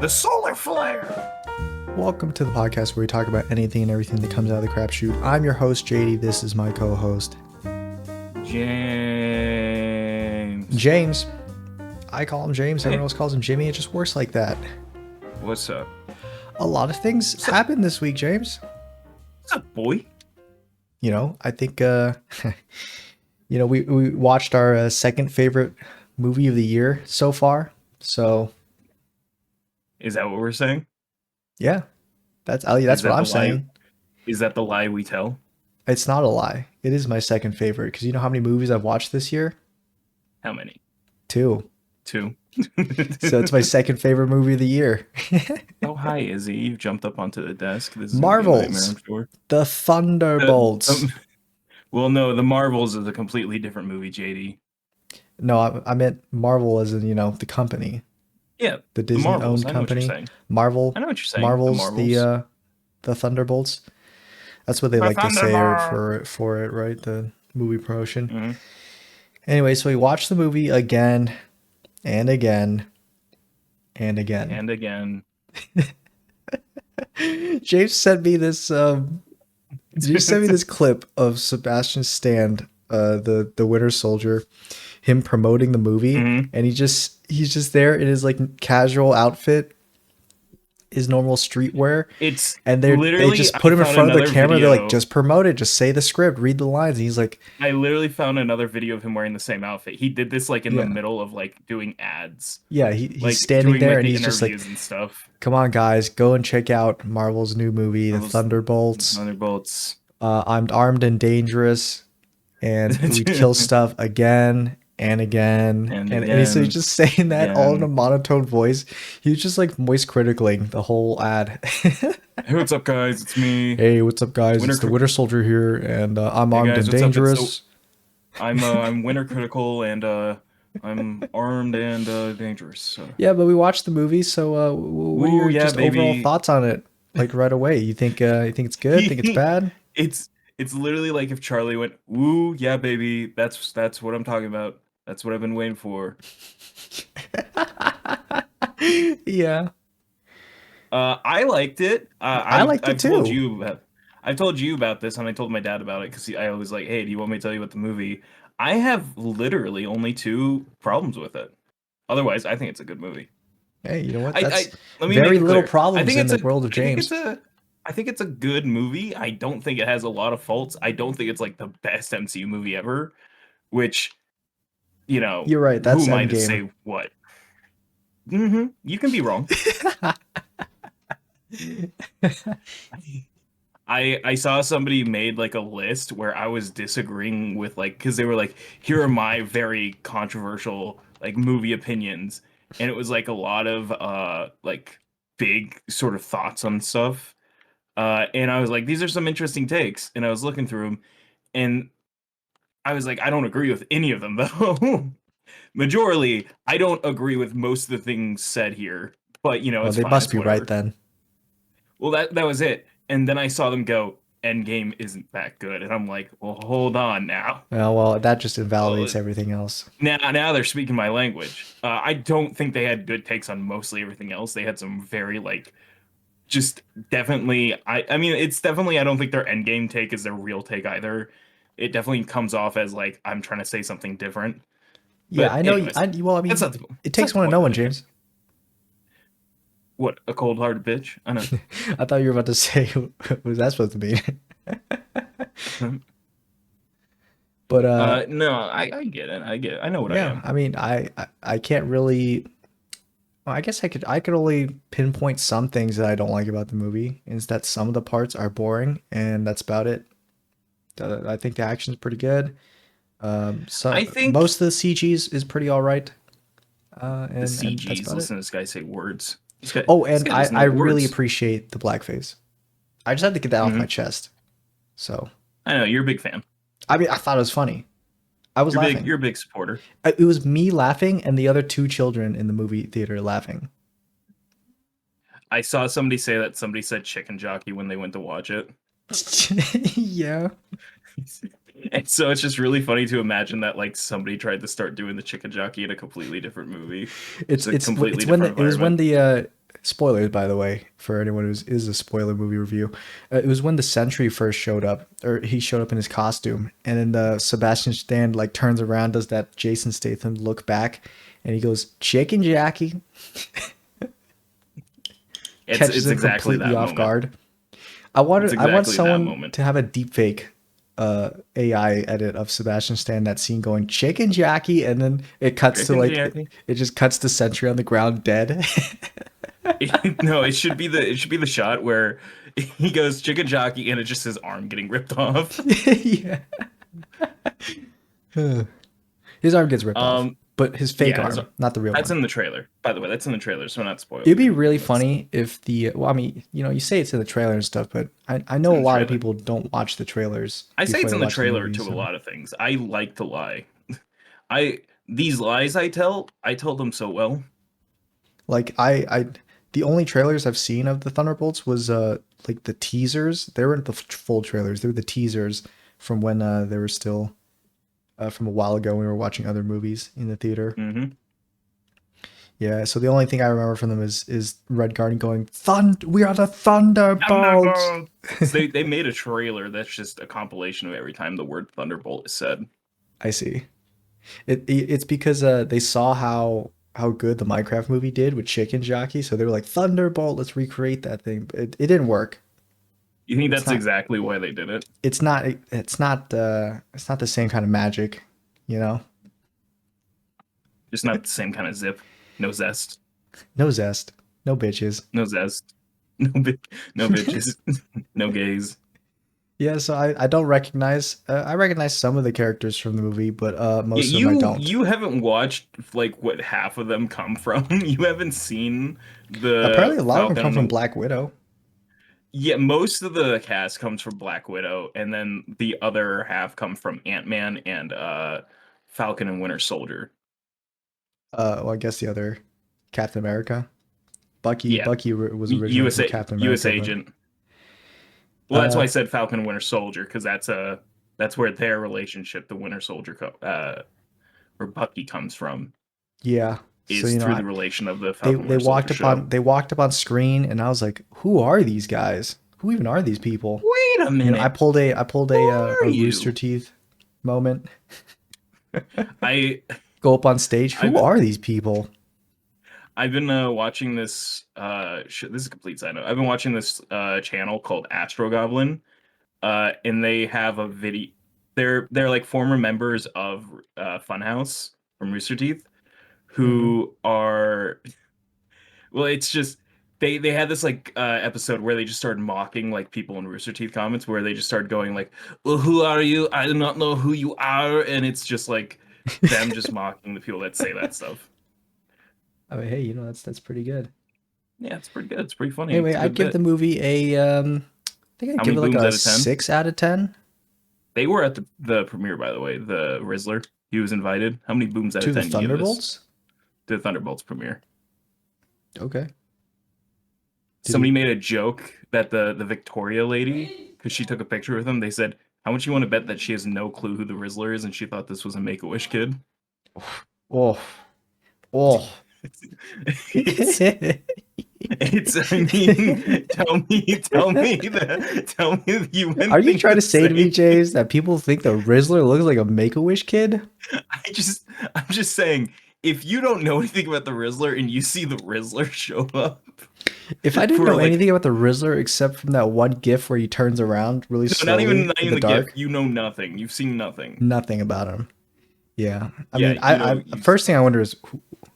The solar flare! Welcome to the podcast where we talk about anything and everything that comes out of the crapshoot. I'm your host, JD. This is my co-host, James. I call him James. Hey. Everyone else calls him Jimmy. It just works like that. What's up? A lot of things happened this week, James. What's up, boy? You know, I think, we watched our second favorite movie of the year so far. So, Is that what we're saying? yeah, that's what I'm saying. Is that the lie we tell? It's not a lie. It is my second favorite because you know how many movies I've watched this year? How many? 2. 2. So it's my second favorite movie of the year. Oh, hi, Izzy. You've jumped up onto the desk. This is Marvels. gonna be a nightmare, I'm sure. The Thunderbolts. Well, no, the Marvels is a completely different movie, JD. No, I meant Marvel as in, the company. Yeah, The Disney-owned company. Marvel. I know what you're saying. Marvel's the Thunderbolts. That's what they like to say for it, right? The movie promotion. Mm-hmm. Anyway, so we watched the movie again and again and again. And again. James sent me this clip of Sebastian Stan, the Winter Soldier, him promoting the movie, and he's just there in his like casual outfit, his normal streetwear. And they just put him in front of the camera. They're like, just promote it, just say the script, read the lines. And he's like, I literally found another video of him wearing the same outfit. He did this like in the middle of like doing ads. Yeah, he's like, standing doing, there like, and the he's just like, and stuff. Come on, guys, go and check out Marvel's new movie, The Thunderbolts. I'm armed and dangerous, and we kill stuff again and again. And so he's just saying that all in a monotone voice. He's just like voice criticling the whole ad. Hey, what's up, guys? It's me. Hey, what's up, guys? It's the Winter Soldier here, and I'm armed and dangerous. I'm winter critical, and I'm armed and dangerous. So. Yeah, but we watched the movie, so what are your overall thoughts on it? Like right away, you think it's good? Think it's bad? It's literally like if Charlie went, "Woo, yeah, baby, that's what I'm talking about. That's what I've been waiting for." Yeah. I liked it. I liked it too. I've told you about this, and I told my dad about it because I was like, "Hey, do you want me to tell you about the movie?" I have literally only 2 problems with it. Otherwise, I think it's a good movie. Hey, you know what? That's let me very make it little clear. problems in the world of James. I think it's a good movie. I don't think it has a lot of faults. I don't think it's like the best MCU movie ever, which, you're right. That's who am I to say what? You can be wrong. I saw somebody made like a list where I was disagreeing with because they were like, here are my very controversial like movie opinions, and it was like a lot of like big sort of thoughts on stuff. And I was like, these are some interesting takes. And I was looking through them, and I was like, I don't agree with any of them, though. Majorly, I don't agree with most of the things said here. But, it's they fine, must be whatever. right then. Well, that was it. And then I saw them go, Endgame isn't that good. And I'm like, well, hold on now. Well, that just invalidates everything else. Now they're speaking my language. I don't think they had good takes on mostly everything else. They had some very, just definitely, I mean, it's definitely, I don't think their Endgame take is their real take either. It definitely comes off as I'm trying to say something different. Yeah, but I know. anyways, it takes one to know one, James. What, a cold-hearted bitch? I know. I thought you were about to say, what was that supposed to be? But no, I get it. I know what I am. I mean, I can't really. Well, I guess I could only pinpoint some things that I don't like about the movie. Is that some of the parts are boring, and that's about it. I think the action is pretty good. I think most of the CGs is pretty all right. And the CGs. Listen to this guy say words. I really appreciate the blackface. I just had to get that off my chest. So I know you're a big fan. I mean, I thought it was funny. I was laughing. You're a big supporter. It was me laughing and the other 2 children in the movie theater laughing. I saw somebody say that somebody said chicken jockey when they went to watch it. Yeah. And so it's just really funny to imagine that somebody tried to start doing the chicken jockey in a completely different movie. It was when the spoilers, by the way, for anyone who is a spoiler movie review. It was when the Sentry first showed up, or he showed up in his costume, and then Sebastian Stan like turns around, does that Jason Statham look back, and he goes, "Chicken Jackie." Catches It's him exactly completely that off moment. guard. It's I want exactly that someone moment. to have a deepfake AI edit of Sebastian Stan, that scene going "Chicken Jackie," and then it cuts to Chicken like Jackie. it just cuts to Sentry on the ground dead. No, it should be the shot where he goes chicken jockey and it's just his arm getting ripped off. Yeah. His arm gets ripped off, Um, but his fake yeah, arm, not the real that's one. in the trailer. By the way, that's in the trailer, so we're not It'd spoiling be really anything. That's funny if the well, I mean, you say it's in the trailer and stuff, but I it's know in a the lot of trailer. people don't watch the trailers I say before it's they in the watch the trailer movies. to a So lot of things. I like to lie. These lies I tell them so well. like the only trailers I've seen of the Thunderbolts was like the teasers. They weren't the full trailers. They were the teasers from when they were still from a while ago when we were watching other movies in the theater. Hmm. Yeah, so the only thing I remember from them is Red Guardian going, we are the Thunderbolts." Thunderbolts. They made a trailer that's just a compilation of every time the word Thunderbolt is said. I see. It's because they saw how good the Minecraft movie did with Chicken Jockey, so they were like, "Thunderbolt, let's recreate that thing." But it didn't work. You think It's that's not exactly why they did it? it's not the same kind of magic, you know? Just not the same kind of zip. No zest. No zest, no bitches. No zest. No no bitches. No gays. Yeah, so I don't recognize I recognize some of the characters from the movie, but Yeah, most of them I don't. you haven't watched like what half of them come from. You haven't seen Apparently the a lot of them Falcon come and from the Black Widow. Yeah, most of the cast comes from Black Widow, and then the other half come from Ant-Man and Falcon and Winter Soldier. Well, I guess the other Captain America. Yeah, Bucky was originally from Captain US America, but agent. Well, that's why I uh said Falcon and Winter Soldier because that's where their relationship, the where Bucky comes from, yeah. So is through the relation of the Falcon and Winter Soldier show. they walked up on screen and I was like, "Who are these guys? Who even are these people?" Wait a minute, I pulled who are a Rooster you? Teeth moment. I Go up on stage. Who I've are these people? I've been watching this this is a complete side note. I've been watching this channel called Astro Goblin, and they have a video. They're like former members of Funhouse from Rooster Teeth, Hmm. who are well. It's just they had this like episode where they just started mocking like people in Rooster Teeth comments, where they just started going like, "Well, who are you? I do not know who you are," and it's just like them just mocking the people that say that stuff. I mean, hey, that's pretty good. Yeah, it's pretty good. It's pretty funny. Anyway, It's a I'd good give the bit. movie I think I'd How give many it like booms a out of 10? 6 out of 10 They were at the premiere, by the way. The Rizzler, he was invited. How many booms out of to the 10 you give this? Thunderbolts. To the Thunderbolts premiere. Okay. Did Somebody he? made a joke that the Victoria lady, because she took a picture with him, they said, "How much you want to bet that she has no clue who the Rizzler is, and she thought this was a Make-A-Wish kid?" Oh, oh. It's it's. I mean, tell me the human Are you thing trying to to say to me, say. James, that people think the Rizzler looks like a Make-A-Wish kid? I'm just saying, if you don't know anything about the Rizzler and you see the Rizzler show up If I didn't for know like anything about the Rizzler except from that one GIF where he turns around really no, slowly not in even the the gift, dark, you know nothing. You've seen nothing. nothing about him. Yeah, I Yeah, mean, you first thing I wonder is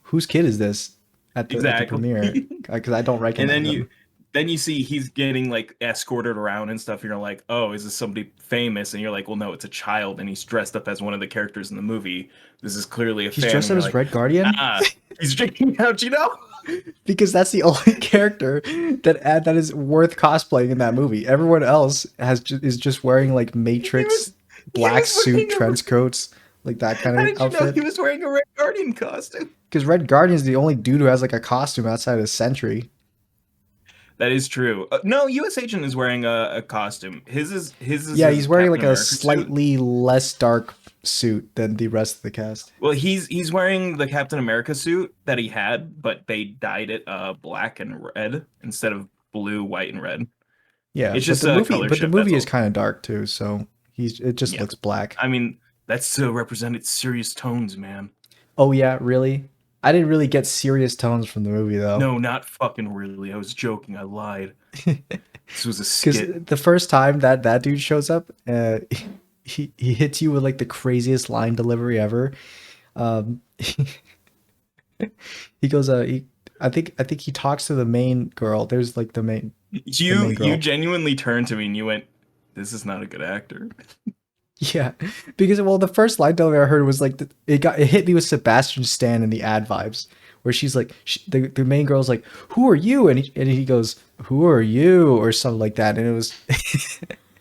whose kid is this at the exactly. premiere? Because I don't And recognize him. then you see he's getting like escorted around and stuff. And you're like, oh, is this somebody famous? And you're like, well, no, it's a child, and he's dressed up as one of the characters in the movie. This is clearly a He's fan. dressed And up you're as like, Red Guardian ah, he's drinking out, you know? because that's the only character that is worth cosplaying in that movie. Everyone else is just wearing like Matrix He black was suit wearing a trench coats, like that kind how of did you know he outfit. was wearing a Red Guardian costume? Because Red Guardian's the only dude who has like a costume outside of Sentry. That is true. No, U.S. Agent is wearing a costume. His is Yeah, his he's wearing like Captain a America suit. slightly less dark suit than the rest of the cast. Well, he's wearing the Captain America suit that he had, but they dyed it black and red instead of blue, white, and red. Yeah, It's just a color but the shift. That's movie is all. kind of dark too, so it just Yeah, looks black. I mean that's to represent its serious tones, man. Oh yeah, really? I didn't really get serious tones from the movie though. No, not fucking really. I was joking. I lied. This was a Because skit. the first time that dude shows up, he hits you with like the craziest line delivery ever. Um, he goes, I think he talks to the main girl. There's like the You main you girl. genuinely turned to me and you went, "This is not a good actor." Yeah, because well, the first line delivery I heard was like it hit me with Sebastian Stan in the ad vibes, where she's like the main girl's like, "Who are you?" And he goes, "Who are you?" or something like that, and it was.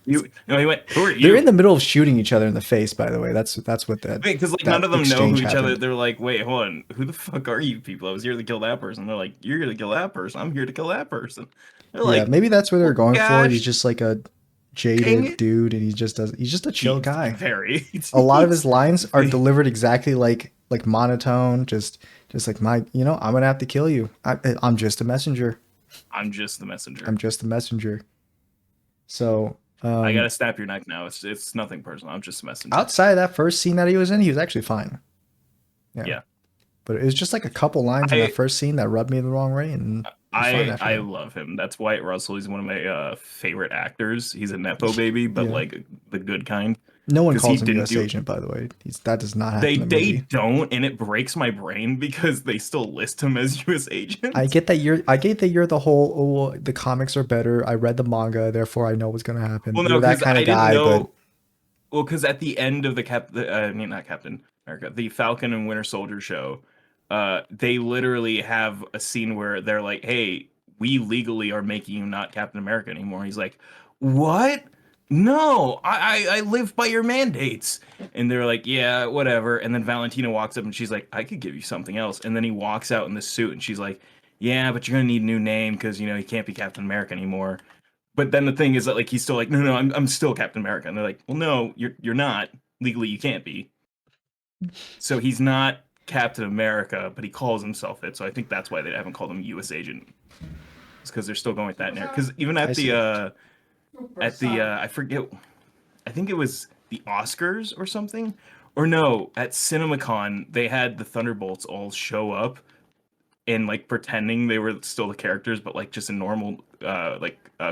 You no, he went, "Who are They're in you?" the middle of shooting each other in the face. By the way, that's what Because like none that of them know who exchange each other. happened. They're like, "Wait, hold on. Who the fuck are you people? I was here to kill that person." They're like, "You're here to kill that person. I'm here to kill that person." They're Yeah, like, maybe that's what they're "Well, going for. He's gosh, just like a dang jaded it." dude, and he's just a chill He's guy. very A lot of his lines are very- delivered exactly like monotone, just like I'm gonna have to kill you. I'm just a messenger. I'm just the I'm messenger. just a messenger. So I gotta snap your neck now. It's nothing personal. I'm just a messenger. outside of that first scene that he was in, he was actually fine. Yeah, Yeah. but it was just like a couple lines in that I first scene that rubbed me the wrong way, and he was fine after I that. love him. That's Wyatt Russell. He's one of my favorite actors. He's a nepo baby, but Yeah. like the good kind. No one Because he calls him didn't U.S. do agent, by the way. That does not happen in the they movie. don't, and it breaks my brain because they still list him as U.S. agent. I get that you're the whole oh well, the comics are better. I read the manga, therefore I know what's gonna happen. Well, no, You're that because kind of I didn't guy, but know. Well, because at the end of I mean not Captain America, the Falcon and Winter Soldier show, they literally have a scene where they're like, "Hey, we legally are making you not Captain America anymore." He's like, "What? No, I live by your mandates." And they're like, "Yeah, whatever." And then Valentina walks up and she's like, "I could give you something else." And then he walks out in the suit and she's like, "Yeah, but you're gonna need a new name because you can't be Captain America anymore." But then the thing is that like he's still like, no, I'm still Captain America, and they're like, well, no, you're not legally, you can't be. So he's not Captain America, but he calls himself it. So I think that's why they haven't called him U.S. Agent. It's because they're still going with that narrative. Because even I see. at the I forget, I think it was the Oscars or something, or no, at CinemaCon they had the Thunderbolts all show up and like pretending they were still the characters, but like just in normal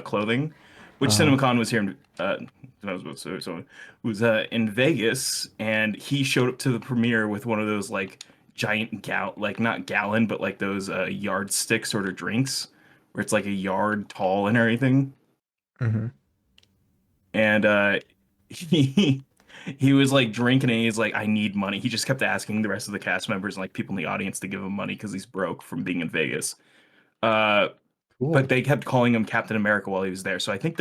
clothing. Which Uh, CinemaCon was here in I was about to say, so was in Vegas, and he showed up to the premiere with one of those like giant like not gallon, but like those yardstick sort of drinks, where it's like a yard tall and everything. mhm. And he he was like drinking and he's like, I need money. He just kept asking the rest of the cast members and like people in the audience to give him money because he's broke from being in Vegas. Uh, Cool. but they kept calling him Captain America while he was there. So I think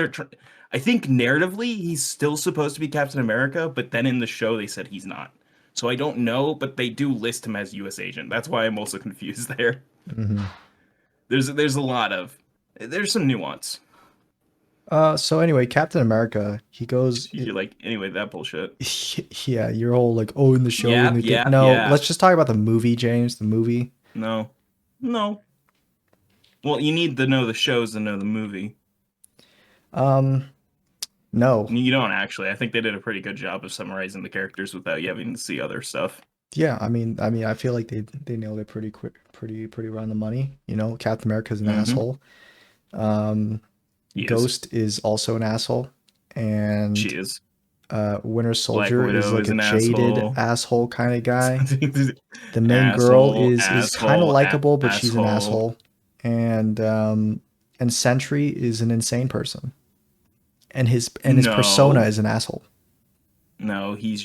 I think narratively he's still supposed to be Captain America, but then in the show they said he's not. So I don't know, but they do list him as U.S. agent. That's why I'm also confused there. Hmm. There's a lot of there's some nuance. So anyway, Captain America, he goes. You're like anyway that bullshit. Yeah, you're all like, oh, in the show, in Yap the game. yap No, yap. let's just talk about the movie, James. The movie. No, no. Well, you need to know the shows to know the movie. Um, no. You don't actually. I think they did a pretty good job of summarizing the characters without you having to see other stuff. Yeah, I feel like they nailed it pretty quick, pretty around the money. Captain America's an Mm-hmm. asshole. Um, He is. Ghost is also an asshole, She and is. Winter Black Soldier is Widow like is a an jaded asshole. asshole kind of guy. The main girl Asshole, is kind of asshole, likable, but she's an asshole. asshole. And Sentry is an insane person, and his persona No, is an asshole. no, He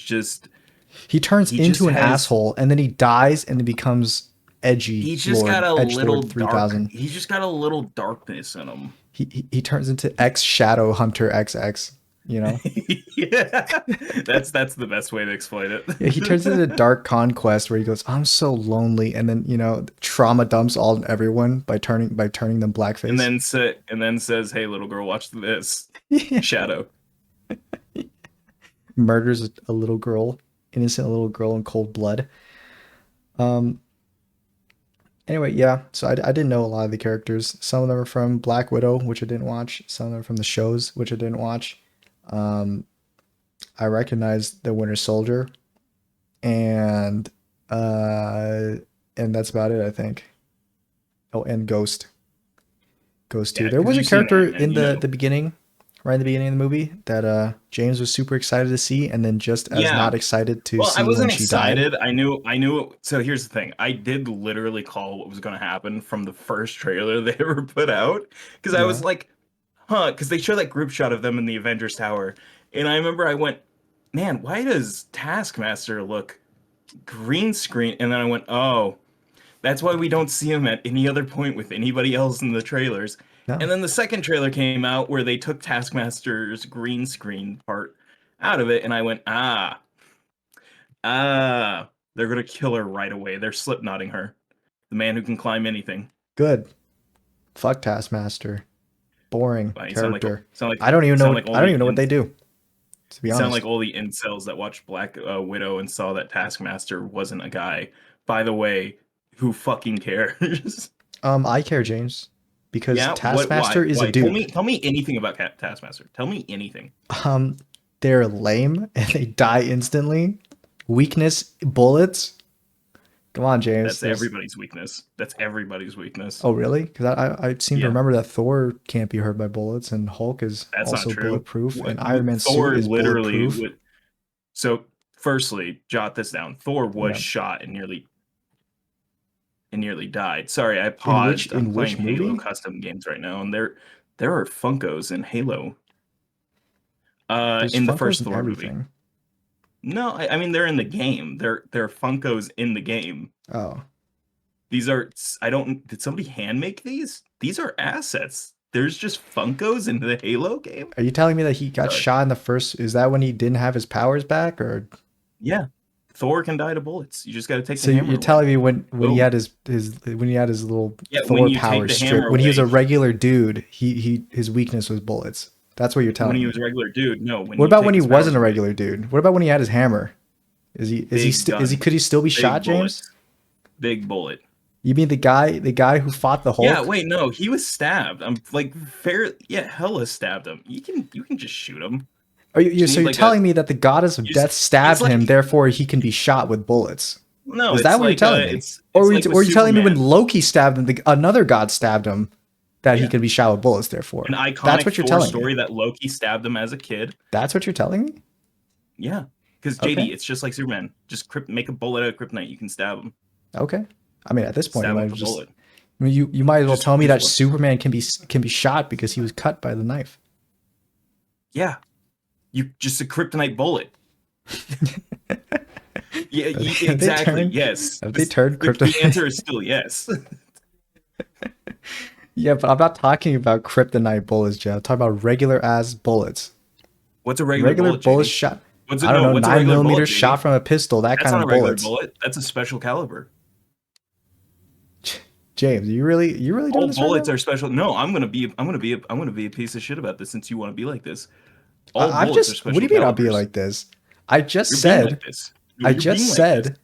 turns he just into an has asshole, and then he dies, and it becomes edgy he's just got Lord, a Edge little Lord dark. 3000. He's just got a little darkness in him. He turns into X Shadow Hunter XX. you know? Yeah, that's the best way to explain it. Yeah, he turns into Dark Conquest where he goes, "I'm so lonely," and then, you know, trauma dumps all on everyone by turning them blackface. And then says, "Hey, little girl, watch this." Yeah. Shadow Murders a little girl, innocent little girl in cold blood. Um. Anyway, yeah. So I didn't know a lot of the characters. Some of them are from Black Widow, which I didn't watch. Some of them are from the shows, which I didn't watch. Um, I recognized the Winter Soldier, and uh, and that's about it, I think. Oh, and Ghost too. yeah, There because was a you've seen character Ant-Man, in you know. the beginning, right in the beginning of the movie, that James was super excited to see, and then just as not excited to Well, I see when wasn't she died. excited. I knew. So here's the thing. I did literally call what was going to happen from the first trailer they ever put out, because I Yeah. was like, huh, because they show that group shot of them in the Avengers Tower, and I remember I went, man, why does Taskmaster look green screen? And then I went, oh, that's why we don't see him at any other point with anybody else in the trailers. And No. then the second trailer came out where they took Taskmaster's green screen part out of it, and I went, they're gonna kill her right away. They're slipknotting her. The man who can climb anything. Good. Fuck Taskmaster. Boring You character. sound like I don't even know. sound like all I don't the even know what they do. To be sound honest. like all the incels that watched Black Widow and saw that Taskmaster wasn't a guy. By the way, who fucking cares? I care, James, because Yeah, what? Taskmaster is a Why? dude. Tell me anything about Taskmaster. Tell me anything. Um, they're lame and they die instantly. Weakness, bullets. Come on, James. That's everybody's weakness. That's everybody's weakness. Oh, really? Because I seem to Yeah, remember that Thor can't be hurt by bullets, and Hulk is that's not also true. bulletproof, and Iron Man's suit Thor is literally bulletproof. would. So, firstly, jot this down. Thor was Yeah. shot and nearly died. Sorry, I In which paused. I'm playing Halo movie? custom games right now, and there are Funkos in Halo. There's In the Funkos first and Thor movie. everything. No, I mean they're in the game. They're Funkos in the game. Oh. These are did somebody hand make these? These are assets. There's just Funkos in the Halo game? Are you telling me that he got shot in the first? Is that when he didn't have his powers back, or? Yeah. Thor can die to bullets. You just got to take So the hammer you're away. telling me when he had his little Thor power strip, when he was a regular dude, his weakness was bullets. That's what you're telling me. When he was a regular dude, no. What about when he wasn't a regular dude? What about when he had his hammer? Could he still be shot, James? Big bullet. You mean the guy who fought the Hulk? Yeah, wait, no, he was stabbed. I'm like hella stabbed him. You can just shoot him. You're telling me that the goddess of death stabbed him, therefore he can be shot with bullets? No, is that what you're telling me? Or are you telling me when Loki stabbed him, another god stabbed him, that he can be shot with bullets? Therefore, an iconic that's what you're telling story me. That Loki stabbed him as a kid. That's what you're telling me. Yeah, because JD, it's just like Superman. Just make a bullet out of kryptonite. You can stab him. Okay. I mean, at this point, you might as well tell me that Superman can be shot because he was cut by the knife. Yeah, just a kryptonite bullet. Yeah, exactly. Yes. Have they turned kryptonite? The answer is still yes. Yeah, but I'm not talking about kryptonite bullets, Jeff. I'm talking about regular ass bullets. What's a regular bullet shot? I don't know, 9mm shot from a pistol. That's kind of bullets. Bullet. That's a special caliber. James, you really doing all this bullets are special. No, I'm gonna be a piece of shit about this since you want to be like this. All bullets are special. What do you mean I'll be like this? I just said that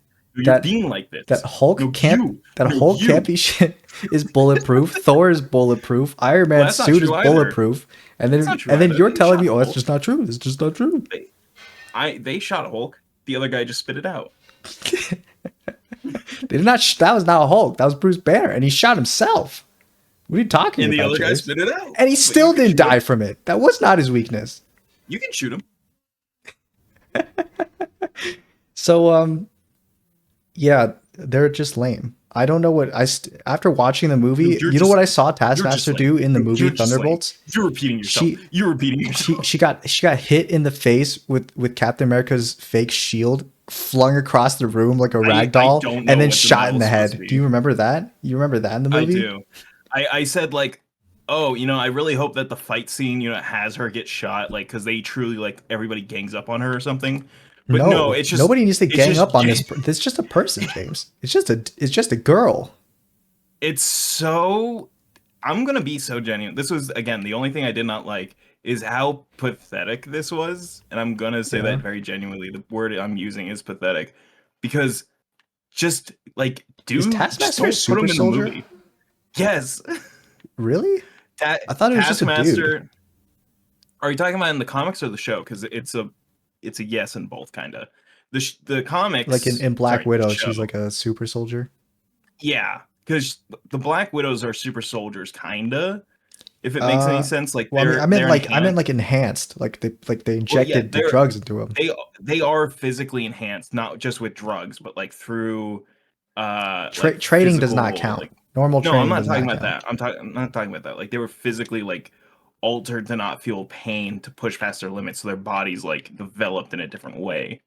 Hulk can't be shit. Is bulletproof. Thor is bulletproof. Iron Man's suit is bulletproof. And then you're telling me, oh, that's just not true. It's just not true. They shot Hulk. The other guy just spit it out. They did not. That was not a Hulk. That was Bruce Banner, and he shot himself. What are you talking about? And the other guy spit it out, and he still didn't die from it. That was not his weakness. You can shoot him. So, yeah, they're just lame. I don't know what after watching the movie. You know what I saw Taskmaster do in the movie Thunderbolts? You're repeating yourself. She got hit in the face with Captain America's fake shield, flung across the room like a rag doll, and then shot in the head. Do you remember that? You remember that in the movie? I do. I said like Oh, I really hope that the fight scene, has her get shot, like, because they truly, like, everybody gangs up on her or something. But no, No, it's just, nobody needs to it's gang just, up on this. It's just a person, James. It's just a girl. it's so, I'm gonna be so genuine. This was, again, the only thing I did not like is how pathetic this was. And I'm gonna say Yeah. that very genuinely. The word I'm using is pathetic. Because just, like, Is just Taskmaster a don't put him super in the soldier? movie. Yes. Really? I thought it was just a dude. Taskmaster. Are you talking about in the comics or the show? Because it's a yes in both, kind of. The Like comics, in Black sorry, the Widow, show, she's like a super soldier. yeah, because the Black Widows are super soldiers, kinda. If it makes any Uh, sense, like well, I mean, they're I meant enhanced. like enhanced, like they Well, yeah, injected the drugs into him. they are physically enhanced, not just with drugs, but like through like Trading does not physical, count. like, Normal no, I'm training not does talking not about count. that. I'm not talking about that. Like they were physically like altered to not feel pain to push past their limits, so their bodies like developed in a different way.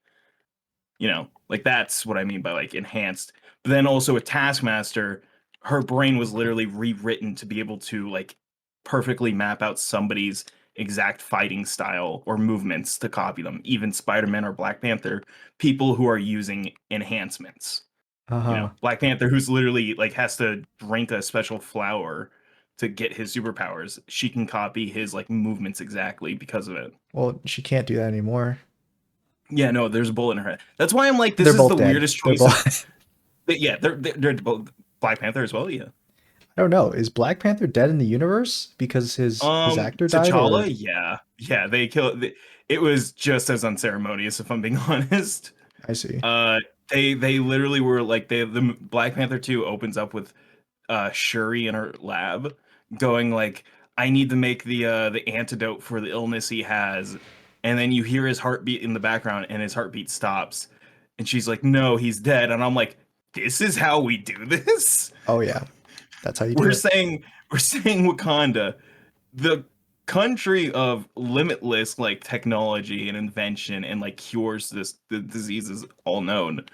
Like that's what I mean by like enhanced. But then also with Taskmaster, her brain was literally rewritten to be able to like perfectly map out somebody's exact fighting style or movements to copy them. Even Spider-Man or Black Panther, people who are using enhancements. Uh-huh. Black Panther, who's literally like has to drink a special flower to get his superpowers. She can copy his like movements exactly because of it. Well, she can't do that anymore. Yeah, no, there's a bullet in her head. That's why I'm like, They're this is both the dead. weirdest They're choice of. both. Yeah, they're both Black Panther as well. Yeah. I don't know. Is Black Panther dead in the universe because his actor died, or T'Challa, yeah, they killed. It was just as unceremonious, if I'm being honest. I see. They literally were like the Black Panther 2 opens up with Shuri in her lab, going like, "I need to make the antidote for the illness he has," and then you hear his heartbeat in the background, and his heartbeat stops, and she's like, "No, he's dead," and I'm like, "This is how we do this." Oh yeah, that's how you do We're it. saying we're saying Wakanda, the country of limitless like technology and invention and like cures the diseases all known.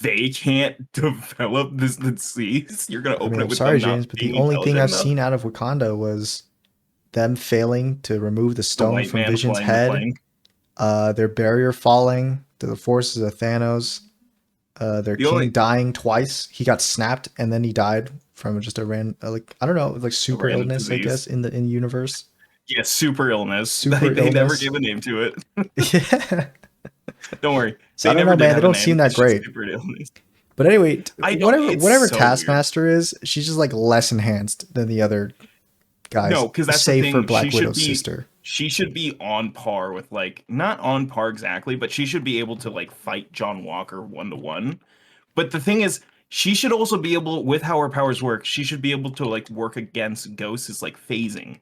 They can't develop this disease. You're gonna I mean, open it I'm with sorry, them not James, but the being only thing intelligent I've enough. seen out of Wakanda was them failing to remove the The stone white from man Vision's flying the head, plane. their barrier falling to the forces of Thanos, their The king only dying twice. He got snapped and then he died from just a random, like I don't know, like a super random illness, I disease. guess, in the universe. Yeah, super illness. Super They never illness. gave a name to it. Yeah. Don't worry, So I they don't never know, did man. They have a don't name. seem that It's just great. super illness. But anyway, I don't. whatever It's whatever so weird. Taskmaster is, she's just like less enhanced than the other guys, No, because that's the save for thing. Black Widow's sister. She should be on par with like not on par exactly, but she should be able to like fight John Walker 1-to-1. But the thing is, she should also be able, with how her powers work, she should be able to like work against ghosts is like phasing.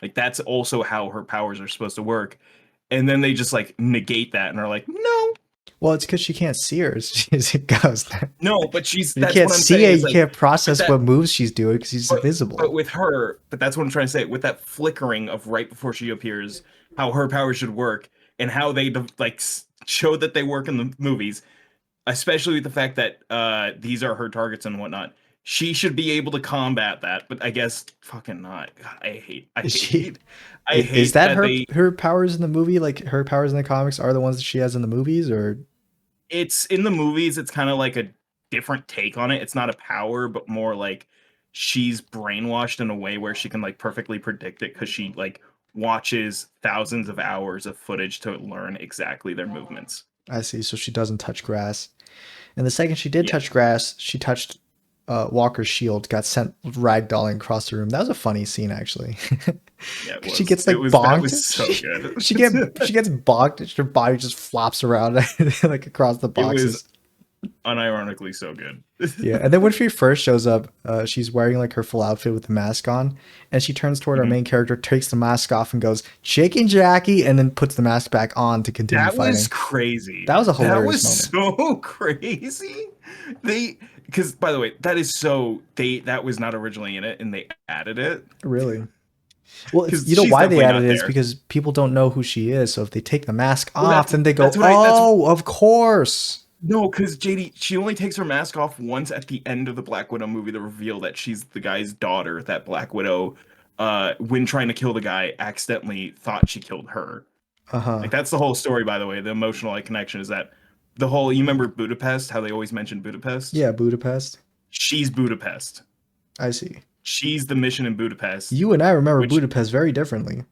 Like that's also how her powers are supposed to work. And then they just like negate that and are like, no, Well, it's because she can't see her. She's a ghost. no, but You that's can't what I'm see saying it. is You like, can't but process that what moves she's doing because she's but invisible. with her, but that's what I'm trying to say. With that flickering of right before she appears, how her powers should work, and how they like show that they work in the movies, especially with the fact that these are her targets and whatnot. She should be able to combat that, but I guess fucking not. God, Is she? I Is hate that that they. her powers in the movie? Like her powers in the comics are the ones that she has in the movies, or It's in the movies. It's kind of like a different take on it. It's not a power, but more like she's brainwashed in a way where she can like perfectly predict it because she like watches thousands of hours of footage to learn exactly their movements. I see. So she doesn't touch grass. And the second she did Yeah, touch grass, she touched Walker's shield, got sent ragdolling across the room. That was a funny scene, actually. yeah, it She was. gets It like was that bonked. was so good. She gets bonked. And her body just flops around like across the It was boxes. unironically so good. Yeah, and then when she first shows up, she's wearing like her full outfit with the mask on, and she turns toward our Mhm. main character, takes the mask off, and goes "Chicken Jackie," and then puts the mask back on to continue That was fighting. crazy. That was a That hilarious was moment. so crazy. They, because by the way, that is so that was not originally in it, and they added it Really. Well, it's because you know she's why they definitely added not it is there. because people don't know who she is. So if they take the mask Well, off, then they that's go, what I that's "Oh, of course." No, because JD, she only takes her mask off once at the end of the Black Widow movie to reveal that she's the guy's daughter, that Black Widow, when trying to kill the guy, accidentally thought she killed her. Uh-huh. Like that's the whole story, by the way. The emotional like connection is that the whole you remember Budapest, how they always mention Budapest? Yeah, Budapest. She's Budapest. I see. She's the mission in Budapest, You and I remember which Budapest very differently.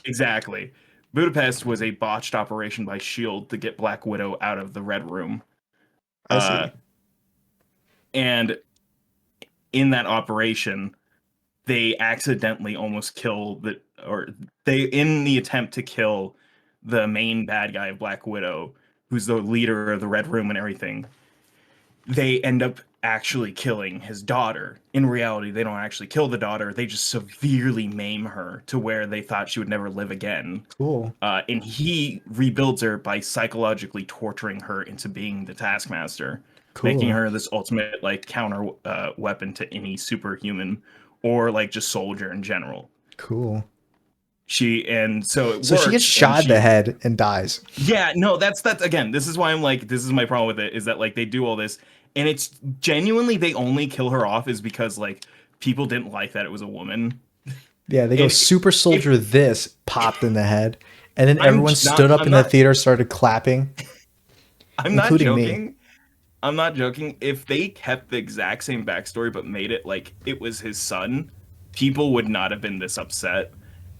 exactly. Budapest was a botched operation by Shield to get Black Widow out of the Red Room. I Uh, see. and in that operation, they accidentally almost kill or they in the attempt to kill the main bad guy of Black Widow, who's the leader of the Red Room and everything. They end up actually killing his daughter. In reality, they don't actually kill the daughter. They just severely maim her to where they thought she would never live again. Cool. And he rebuilds her by psychologically torturing her into being the Taskmaster, making Cool. her this ultimate like counter weapon to any superhuman or like just soldier in general. Cool. So it So works, she gets shot in the head and dies. yeah, no, that's again, this is why I'm like, this is my problem with it, is that like they do all this and it's genuinely they only kill her off is because like people didn't like that it was a woman. Yeah, they go And super soldier this popped in the head, and then I'm everyone not stood up I'm in the not theater, started clapping, I'm not including me. joking. I'm not joking. If they kept the exact same backstory but made it like it was his son, people would not have been this upset.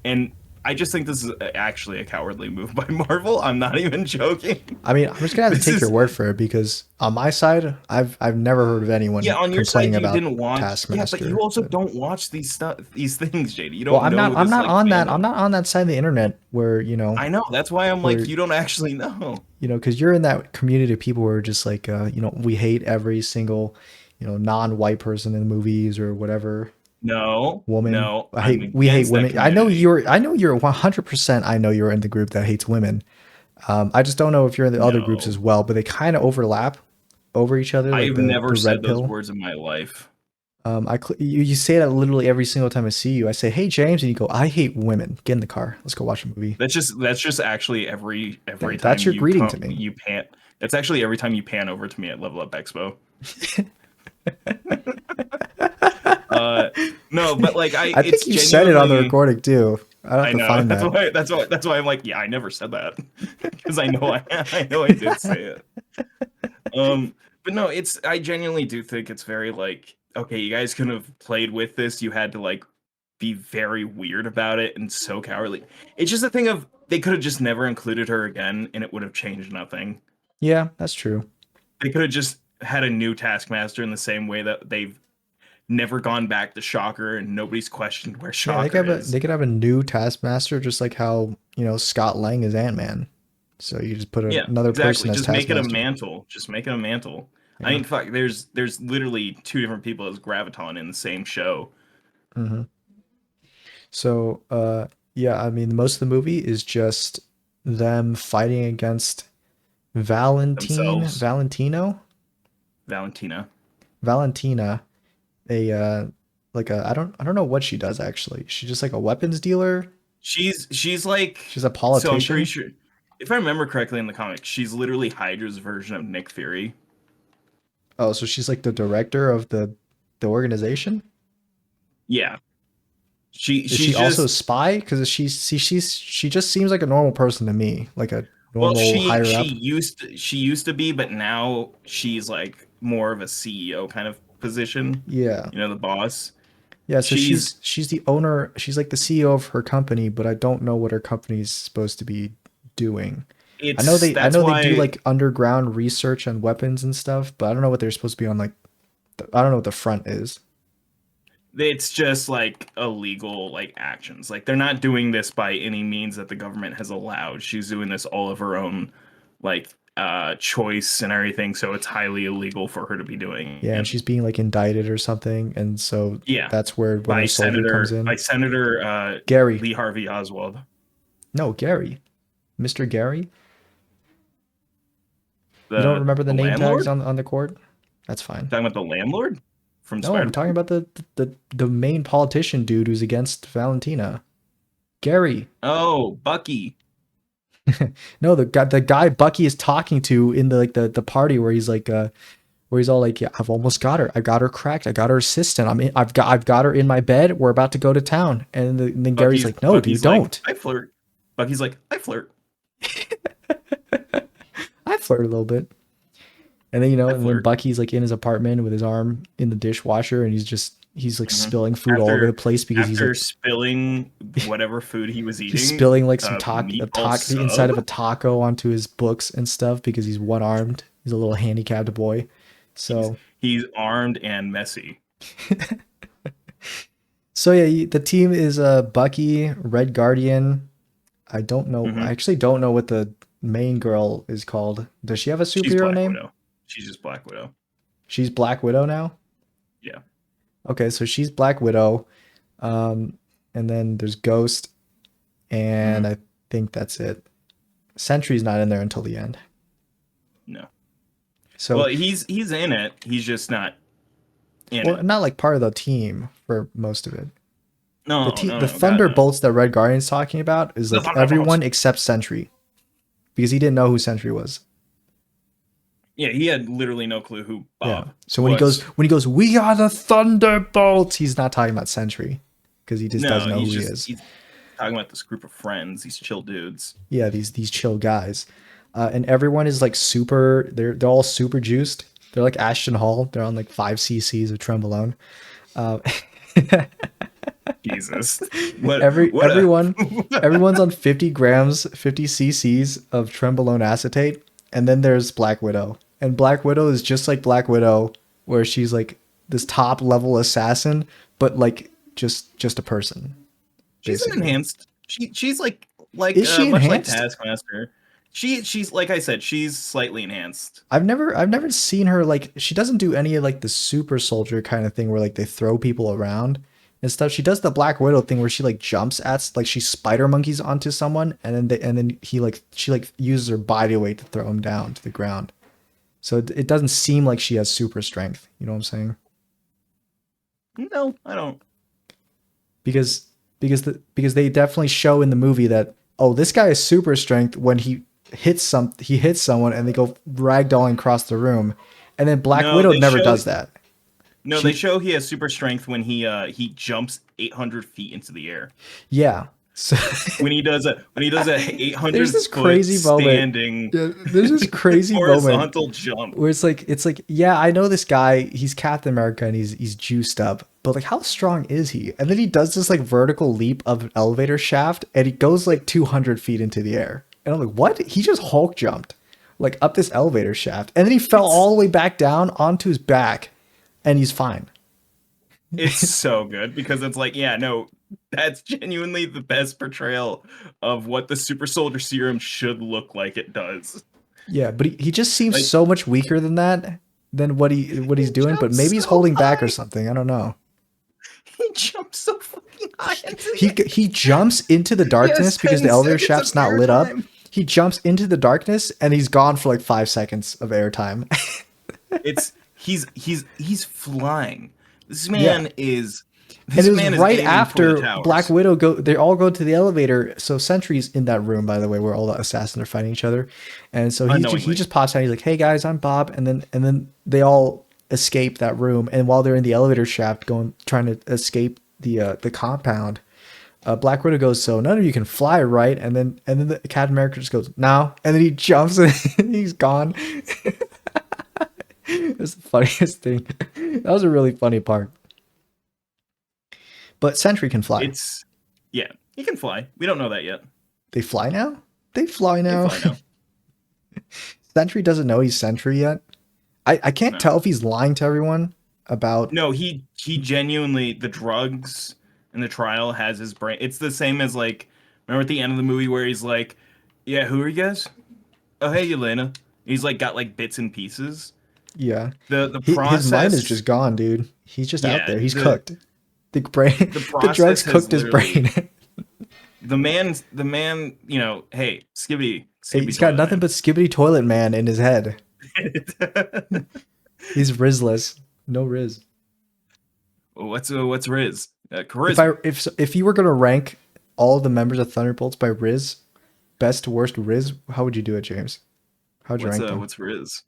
And I just think this is actually a cowardly move by Marvel. I'm not even joking. I mean, I'm just gonna have to This take your is word for it because on my side, I've never heard of anyone yeah, on your complaining side you about didn't watch. Yeah, but you Taskmaster. also But, don't watch these things, JD. You well, don't know I'm this not like on that. I'm fandom. not on that side of the internet where I know. That's why I'm like where you don't actually know. because you're in that community of people who are just like, we hate every single, non-white person in the movies or whatever. No, Woman. no, I'm We hate against that women. community. I know you're 100%. I know you're in the group that hates women. I just don't know if you're in the other groups as No. well, but they kind of overlap over each other, like I've never the said red those pill. words in my life. You say that literally every single time I see you. I say, "Hey James," and you go, "I hate women. Get in the car. Let's go watch a movie." That's just actually every That's time your you greeting come to me. you pan. That's actually every time you pan over to me at Level Up Expo. Uh, no, but like I it's think you said it on the genuinely. recording too. I have I to know. find that. That's why I'm like, yeah, I never said that because I know I did say it. But no, I genuinely do think it's very like, okay, you guys could have played with this. You had to like be very weird about it and so cowardly. It's just a thing of they could have just never included her again and it would have changed nothing. Yeah, that's true. They could have just had a new Taskmaster in the same way that they've never gone back to Shocker and nobody's questioned where Yeah, Shocker is. they could have a new Taskmaster, just like how Scott Lang is Ant-Man. So you just put Yeah, another person exactly. as Just make it a Taskmaster. mantle. Just make it a mantle. I Yeah. mean, fuck. There's literally two different people as Graviton in the same show hmm So, yeah, I mean, most of the movie is just them fighting against themselves. Valentino, Valentina. Valentina, a I don't know what she does actually. She's just like a weapons dealer. She's like She's a so I'm pretty politician. sure if I remember correctly in the comics, she's literally Hydra's version of Nick Fury. Oh, so she's like the director of the organization. Yeah. She Is she she's also a just spy? Because she just seems like a normal person to me, like a well, normal higher up. she used to be, but now she's like more of a CEO kind of position. Yeah. You know, the boss. Yeah, so She's she's the owner, she's like the CEO of her company, but I don't know what her company's supposed to be doing. it's I that's know they do why like underground research on weapons and stuff, but I don't know what they're supposed to be on like I don't know what the front is. it's just like illegal like actions. Like they're not doing this by any means that the government has allowed. She's doing this all of her own like choice and everything, so it's highly illegal for her to be doing Yeah, and it. she's being like indicted or something, and so Yeah, that's where Winter by Soldier comes Senator in. Gary. Lee Harvey Oswald. No, Gary. Mr. Gary? You don't The remember the name tags landlord? on the court? That's fine. Talking about the landlord from No, I'm Spider-Man? talking about the main politician dude who's against Valentina. Gary. Oh, Bucky. No, the guy Bucky is talking to in the like the party where he's like where he's all like, yeah, I've almost got her. I got her cracked. I got her assistant. I've got her in my bed. We're about to go to town. And then Gary's like, no, dude, Bucky's like, don't. I flirt. Bucky's like, I flirt. I flirt a little bit. And then I and then flirt. Bucky's like in his apartment with his arm in the dishwasher, and he's like spilling food all over the place because he's like spilling whatever food he was eating. he's spilling like some meatball the inside of a taco onto his books and stuff because he's one armed. He's a little handicapped boy. So he's armed and messy. So yeah, the team is Bucky, Red Guardian. I don't know. I actually don't know what the main girl is called. Does she have a superhero name? Widow. She's just Black Widow. She's Black Widow now? Yeah. Okay, so she's Black Widow. And then there's Ghost, and I think that's it. Sentry's not in there until the end. No. So well, he's in it. He's just not in it. Not like part of the team for most of it. No, the Thunderbolts that Red Guardian's talking about is like everyone except Sentry, because he didn't know who Sentry was. Yeah, he had literally no clue who Bob. Yeah. So when he goes, we are the Thunderbolts. He's not talking about Sentry, because he just doesn't know who he is. He's talking about this group of friends, these chill dudes. Yeah, these chill guys, and everyone is like super. They're all super juiced. They're like Ashton Hall. They're on like 5 cc's of Trenbolone. Jesus. Everyone's on 50 grams, 50 cc's of Trenbolone acetate. And then there's Black Widow. And Black Widow is just like Black Widow, where she's like this top level assassin, but like just a person. She's an enhanced. She's like is she much enhanced? Like Taskmaster. She's like I said, she's slightly enhanced. I've never seen her like, she doesn't do any of like the super soldier kind of thing where like they throw people around and stuff. She does the Black Widow thing where she like jumps at, like she spider monkeys onto someone, and then she uses her body weight to throw him down to the ground. So it doesn't seem like she has super strength. You know what I'm saying? No, I don't. Because they definitely show in the movie that, oh, this guy is super strength when he hits someone and they go ragdolling across the room, and then Black Widow never does that. No, they show he has super strength when he jumps 800 feet into the air. Yeah. So when he does a 800 there's this crazy standing moment. Yeah, there's this crazy horizontal jump where it's like yeah, I know this guy, he's Captain America and he's juiced up, but like how strong is he? And then he does this like vertical leap of an elevator shaft and he goes like 200 feet into the air. And I'm like, what? He just Hulk jumped like up this elevator shaft and then he fell all the way back down onto his back. And he's fine. It's so good because it's like, yeah, no, that's genuinely the best portrayal of what the super soldier serum should look like it does. Yeah, but he just seems like, so much weaker than that, than what he's doing. But maybe he's holding back or something. I don't know. He jumps so fucking high. He jumps into the darkness because the elevator shaft's not lit up. He jumps into the darkness and he's gone for like 5 seconds of airtime. He's flying. This man is. This and it was right after Black Widow they all go to the elevator. So Sentry's in that room, by the way, where all the assassins are fighting each other. And so he just pops out. He's like, "Hey guys, I'm Bob." And then they all escape that room. And while they're in the elevator shaft, trying to escape the compound, Black Widow goes, "So none of you can fly, right?" And then the Captain America just goes, "No." And then he jumps and he's gone. That's the funniest thing. That was a really funny part. But Sentry can fly. Yeah, he can fly. We don't know that yet. They fly now? They fly now. Sentry doesn't know he's Sentry yet. I can't tell if he's lying to everyone about. No, he genuinely, the drugs and the trial has his brain. It's the same as like, remember at the end of the movie where he's like, "Yeah, who are you guys? Oh, hey, Elena." He's like got like bits and pieces. Yeah. The process. His mind is just gone, dude. He's just out there. He's cooked. The drugs cooked his brain. the man, you know, hey, Skibbity he's got nothing but Skibbity Toilet Man in his head. He's Rizless. No Riz. What's Riz? Charisma. If you were gonna rank all of the members of Thunderbolts by Riz, best to worst Riz, how would you do it, James? How'd you rank them? What's Riz?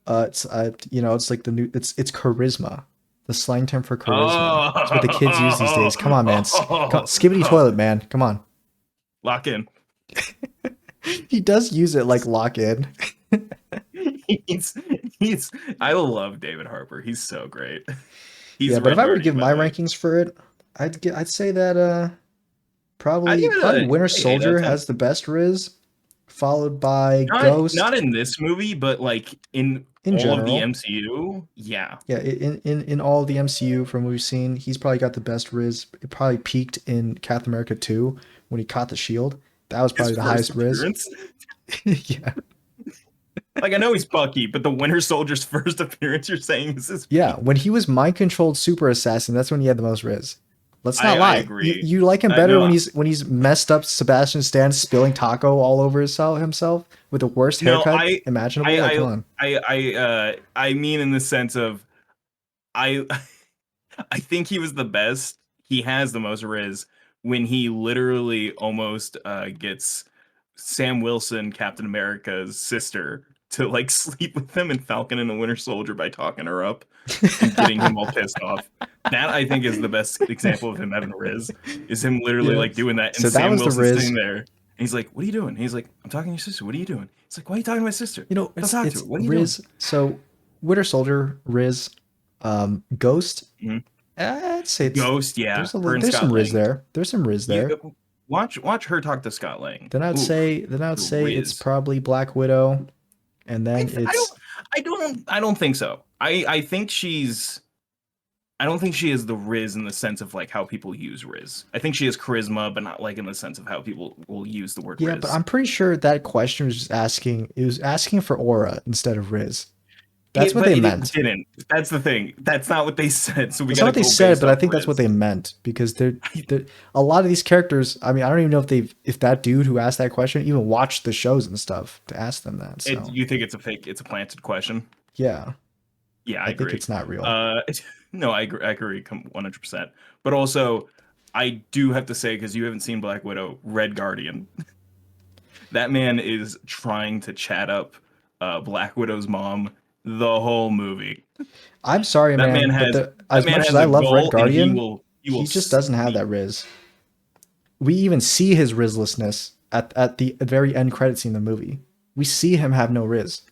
It's it's like the new it's charisma, the slang term for charisma. That's what the kids use these days. Come on, man. Skibbity toilet, man. Come on. Lock in. He does use it like lock in. he's I love David Harbour. He's so great. Yeah, but if I were to give my rankings for it, I'd say that probably Winter Soldier has the best Riz, followed by Ghost. Not in this movie, but like in all general of the MCU. Yeah. Yeah, in all of the MCU from what we've seen, he's probably got the best Riz. It probably peaked in Captain America 2 when he caught the shield. That was probably the highest Riz. Yeah. Like, I know he's Bucky, but the Winter Soldier's first appearance, you're saying this is... Yeah, when he was mind-controlled super assassin, that's when he had the most Riz. Let's not lie. I agree. You like him better when he's messed up Sebastian Stan spilling taco all over himself with the worst haircut imaginable. Come on. I mean in the sense of I think he was the best. He has the most Riz when he literally almost gets Sam Wilson, Captain America's sister, to like sleep with him in Falcon and the Winter Soldier by talking her up and getting him all pissed off. That I think is the best example of him having Riz, is him literally like doing that. And so Sam Wilson's sitting there and he's like, "What are you doing?" And he's like, "I'm talking to your sister. What are you doing?" He's like, "Why are you talking to my sister?" You know, it's what are you Riz doing? So Winter Soldier, Riz, Ghost. Mm-hmm. I'd say it's Ghost, yeah. There's some Riz there. There's some Riz there. Yeah, watch her talk to Scott Lang. Then I'd say it's probably Black Widow. And then I don't think so. I think I don't think she is the Riz in the sense of like how people use Riz. I think she has charisma, but not like in the sense of how people will use the word Riz. Yeah, but I'm pretty sure that question was just asking for aura instead of Riz. That's what they meant. It didn't. That's the thing. That's not what they said. So that's not what they said, but I think that's what they meant, because they're a lot of these characters. I mean, I don't even know if that dude who asked that question even watched the shows and stuff to ask them that. So. You think it's a fake? It's a planted question? Yeah. Yeah, I agree. think it's not real. No, I agree 100%. But also, I do have to say, because you haven't seen Black Widow, Red Guardian. That man is trying to chat up Black Widow's mom the whole movie. I'm sorry, man. As much as I love Red Guardian, he just doesn't have that Riz. We even see his Rizlessness at the very end credit scene in the movie. We see him have no Riz.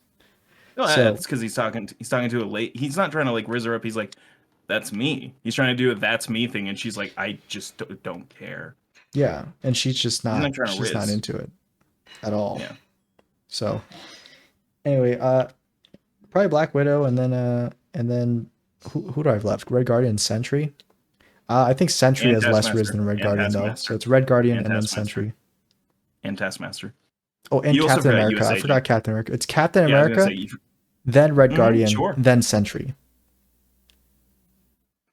No, that's because he's talking to a late. He's not trying to like Riz her up. He's like, "That's me." He's trying to do a "that's me" thing, and she's like, "I just don't care." Yeah, and she's just not. She's not into it at all. Yeah. So, anyway, probably Black Widow, and then who do I have left? Red Guardian, Sentry. I think Sentry has less Riz than Red Guardian though. So it's Red Guardian and then Sentry. And Taskmaster. Oh, and Captain America. I forgot Captain America. It's Captain America, then Red Guardian, then Sentry.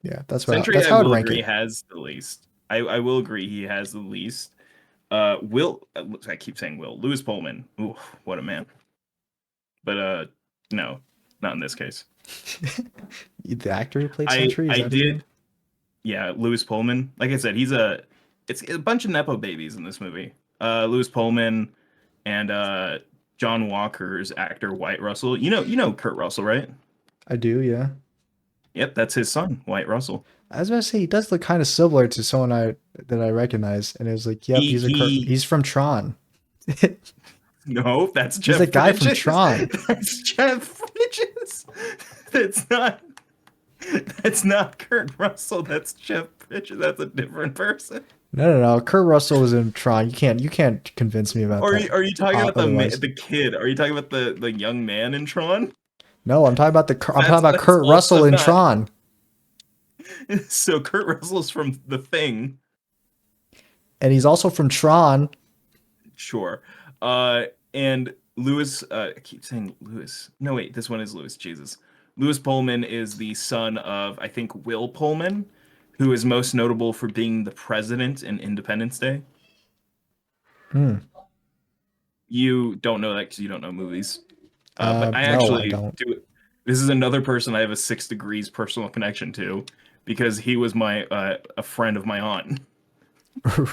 Yeah, that's how I would rank it. He has the least. I will agree he has the least. I keep saying Lewis Pullman. Ooh, what a man. But no, not in this case. The actor who played Sentry? I did. Yeah, Lewis Pullman. Like I said, it's a bunch of Nepo babies in this movie. Lewis Pullman and John Walker's actor White Russell. You know Kurt Russell, right? I do, yeah. Yep, that's his son, White Russell. I was about to say, he does look kind of similar to someone that I recognize, and it was like, yep, he's from Tron. No, that's Jeff. He's the guy from Tron. That's Jeff Bridges. That's not Kurt Russell. That's Jeff Bridges. That's a different person. No. Kurt Russell was in Tron. You can't convince me about that. Are you talking about the kid? Are you talking about the young man in Tron? No, I'm talking about Kurt Russell in Tron. So Kurt Russell's from The Thing, and he's also from Tron. Sure. And Lewis, I keep saying Lewis. No, wait, this one is Lewis. Jesus. Lewis Pullman is the son of, I think, Will Pullman, who is most notable for being the president in Independence Day. You don't know that because you don't know movies. But I actually do it. This is another person I have a 6 degrees personal connection to, because he was a friend of my aunt.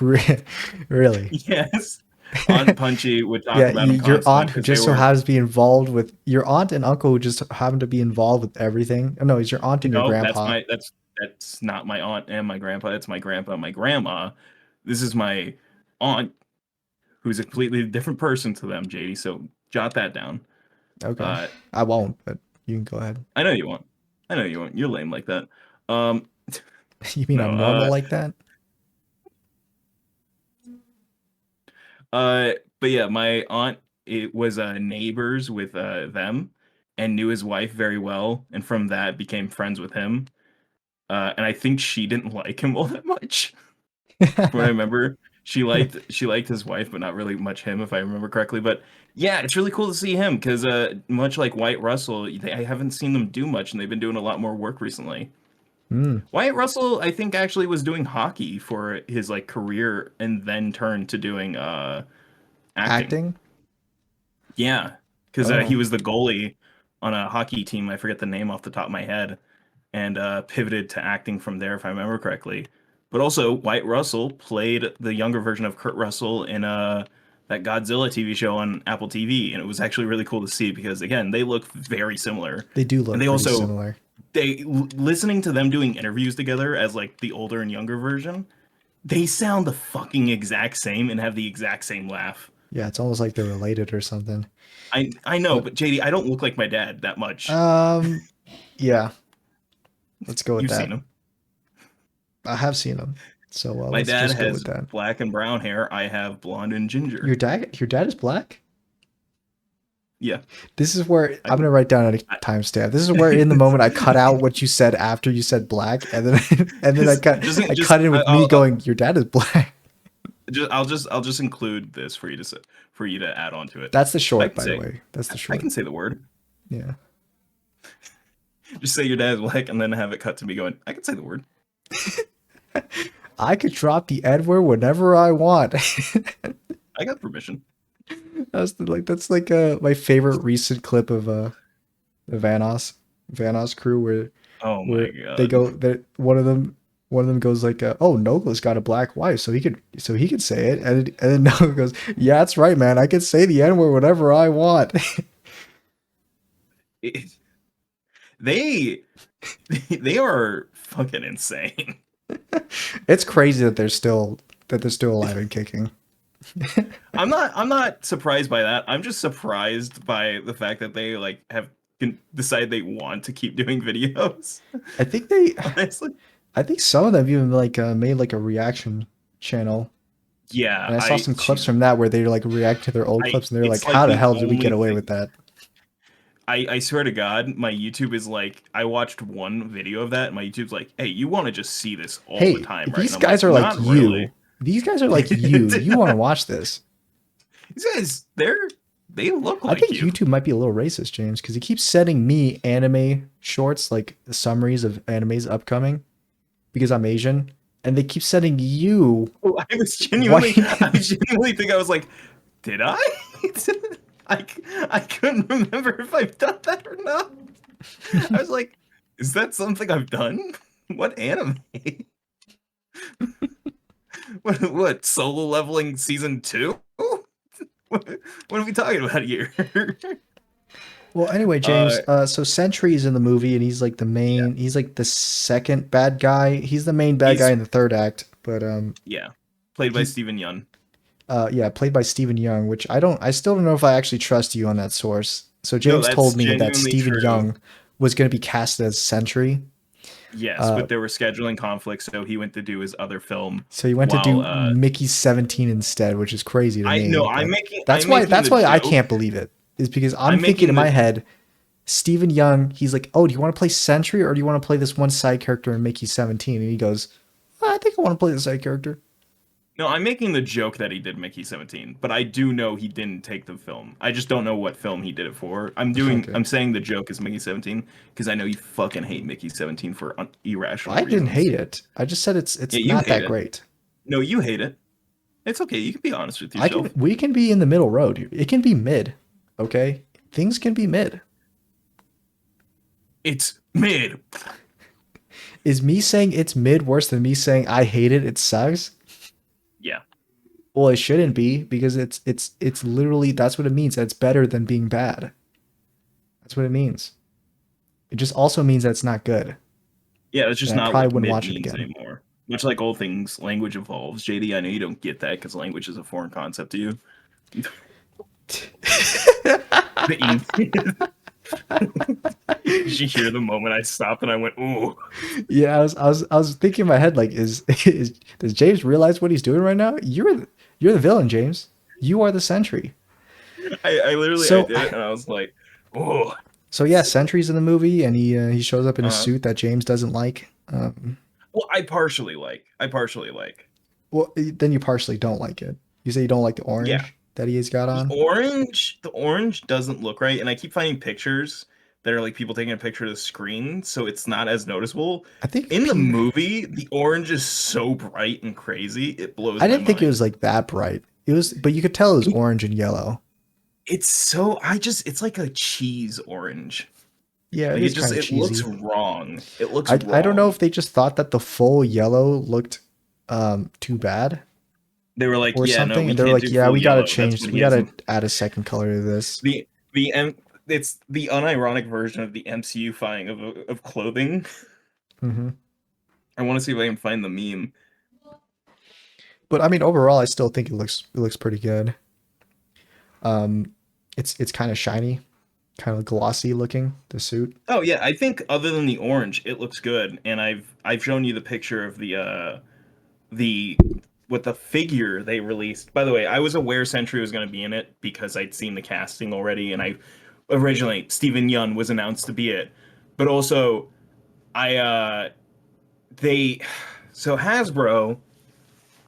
Really? Yes. Aunt Punchy would talk Yeah, about him your constantly aunt who because they just so were happens to be involved with your aunt and uncle who just happen to be involved with everything. Oh, no, it's your aunt and your no, that's grandpa. my that's not my aunt and my grandpa. It's my grandpa and my grandma. This is my aunt, who's a completely different person to them, JD. So jot that down. Okay. Uh, I won't, but you can go ahead. I know you won't. I know you won't. You're lame like that. Um, You mean no. I'm normal like that? But yeah, my aunt it was neighbors with them and knew his wife very well, and from that became friends with him. And I think she didn't like him all that much. From what I remember, she liked his wife, but not really much him, if I remember correctly. But yeah, it's really cool to see him because much like Wyatt Russell, I haven't seen them do much, and they've been doing a lot more work recently. Mm. Wyatt Russell, I think, actually was doing hockey for his like career, and then turned to doing acting. Acting? Yeah, because he Oh. was the goalie on a hockey team. I forget the name off the top of my head, and pivoted to acting from there, if I remember correctly. But also, Wyatt Russell played the younger version of Kurt Russell in that Godzilla TV show on Apple TV, and it was actually really cool to see because again, they look very similar, They do and look they pretty also similar. listening to them doing interviews together as like the older and younger version, they sound the fucking exact same and have the exact same laugh. Yeah, it's almost like they're related or something. I know, But but JD, I don't look like my dad that much. um yeah, let's go with You've seen that. him. I have seen them. So My let's dad just go with has that. black and brown hair. I have blonde and ginger. Your dad is black? Yeah. This is where I I'm can, gonna write down a I, timestamp. This is where in the moment I cut out what you said after you said black, and then and then I cut in with me going, "Your dad is black." I'll just include this for you to say, for you to add on to it. That's the I short, can by the say way. That's the I short. can say the word. Yeah. Just say your dad's black and then have it cut to me going, I can say the word. I could drop the N word whenever I want. I got permission. That's like my favorite recent clip of the Vanos crew Oh my where they god. go that one of them goes like oh, Nogla's got a black wife, so he could say it, and then Nogla goes, yeah, that's right, man, I can say the N word whenever I want. It, they they are fucking insane. It's crazy that they're still alive and kicking. I'm not surprised by that. I'm just surprised by the fact that they like have can decide they want to keep doing videos. I think they Honestly. I think some of them even like made like a reaction channel. Yeah, And I saw some clips from that where they like react to their old clips and they're like, it's like how the the hell did we only get away thing. with that? I swear to God, my YouTube is like, I watched one video of that, and my YouTube's like, hey, you want to just see this all the Hey, time, right? And these I'm guys like, are like not really. you. These guys are like you. You want to watch this. These guys, they look I like think you. YouTube might be a little racist, James, because he keeps sending me anime shorts, like the summaries of animes upcoming, because I'm Asian, and they keep sending you. Oh, White. I genuinely think I was like, did I? I, I couldn't remember if I've done that or not. I was like, is that something I've done? What anime? What solo leveling season 2? What are we talking about here? Well, anyway, uh, James. So Sentry's in the movie, and he's like the yeah, main. He's like the second bad guy. He's the main bad guy he's in the third act, but yeah, played by he's Steven Yeun. yeah, played by Stephen Young, which I still don't know if I actually trust you on that source. So No, James that's told me that genuinely Stephen true. Young was going to be cast as Sentry. Yes, Uh, but there were scheduling conflicts, so he went to do his other film so he went to while do Mickey 17 instead, which is crazy to I me. no, But I'm making that's the why I joke. can't believe it. Is because I'm I'm thinking in making my the head, Stephen Young, he's like, oh, do you want to play Sentry or do you want to play this one side character in Mickey 17? And he goes, I think I want to play the side character. No, I'm making the joke that he did Mickey 17, but I do know he didn't take the film. I just don't know what film he did it for. Okay. I'm saying the joke is Mickey 17 because I know you fucking hate Mickey 17 for irrational I didn't reasons. hate it. I just said Yeah, it's you not hate that it. great. No, you hate it. It's okay. You can be honest with I can yourself. we can be in the middle road. It can be mid. Okay? Things can be mid. It's mid. Is me saying it's mid worse than me saying I hate it, it sucks? Yeah. Well, it shouldn't be because it's literally that's what it means. That's better than being bad. That's what it means. It just also means that it's not good. Yeah, it's just And I not probably what wouldn't mid watch it means again. anymore. Much like all things, language evolves. JD, I know you don't get that because language is a foreign concept to you. Did you hear the moment I stopped and I went, ooh? Yeah, I was thinking in my head like, does James realize what he's doing right now? You're the villain, James. You are the Sentry. I literally I So did it and I was like, oh. so yeah, Sentry's in the movie, and he shows up in a Uh, suit that James doesn't like. well, I partially like. I partially like. Well, then you partially don't like it. You say you don't like the Yeah. orange that he's got on. The orange doesn't look right, and I keep finding pictures that are like people taking a picture of the screen, so it's not as noticeable. I think In the movie, the orange is so bright and crazy, it blows I my didn't think it mind. was like that bright. It was, but you could tell it was orange and yellow. It's so it's like a cheese orange. Yeah, it Like is kind of it looks cheesy. wrong. It looks I don't know wrong. if they just thought that the full yellow looked too bad They were like, or yeah, no, something, we and they were can't like, do yeah, full we gotta yellow. That's change, what we he has gotta in add a second color to this. the M it's the unironic version of the MCU finding of clothing. Hmm. I want to see if I can find the meme. But I mean, overall, I still think it looks pretty good. Um, it's kind of shiny, kind of glossy looking, the suit. Oh yeah, I think other than the orange, it looks good. And I've shown you the picture of the with the figure they released. By the way, I was aware Sentry was going to be in it because I'd seen the casting already, and I originally Steven Yeun was announced to be it. But also, I they so Hasbro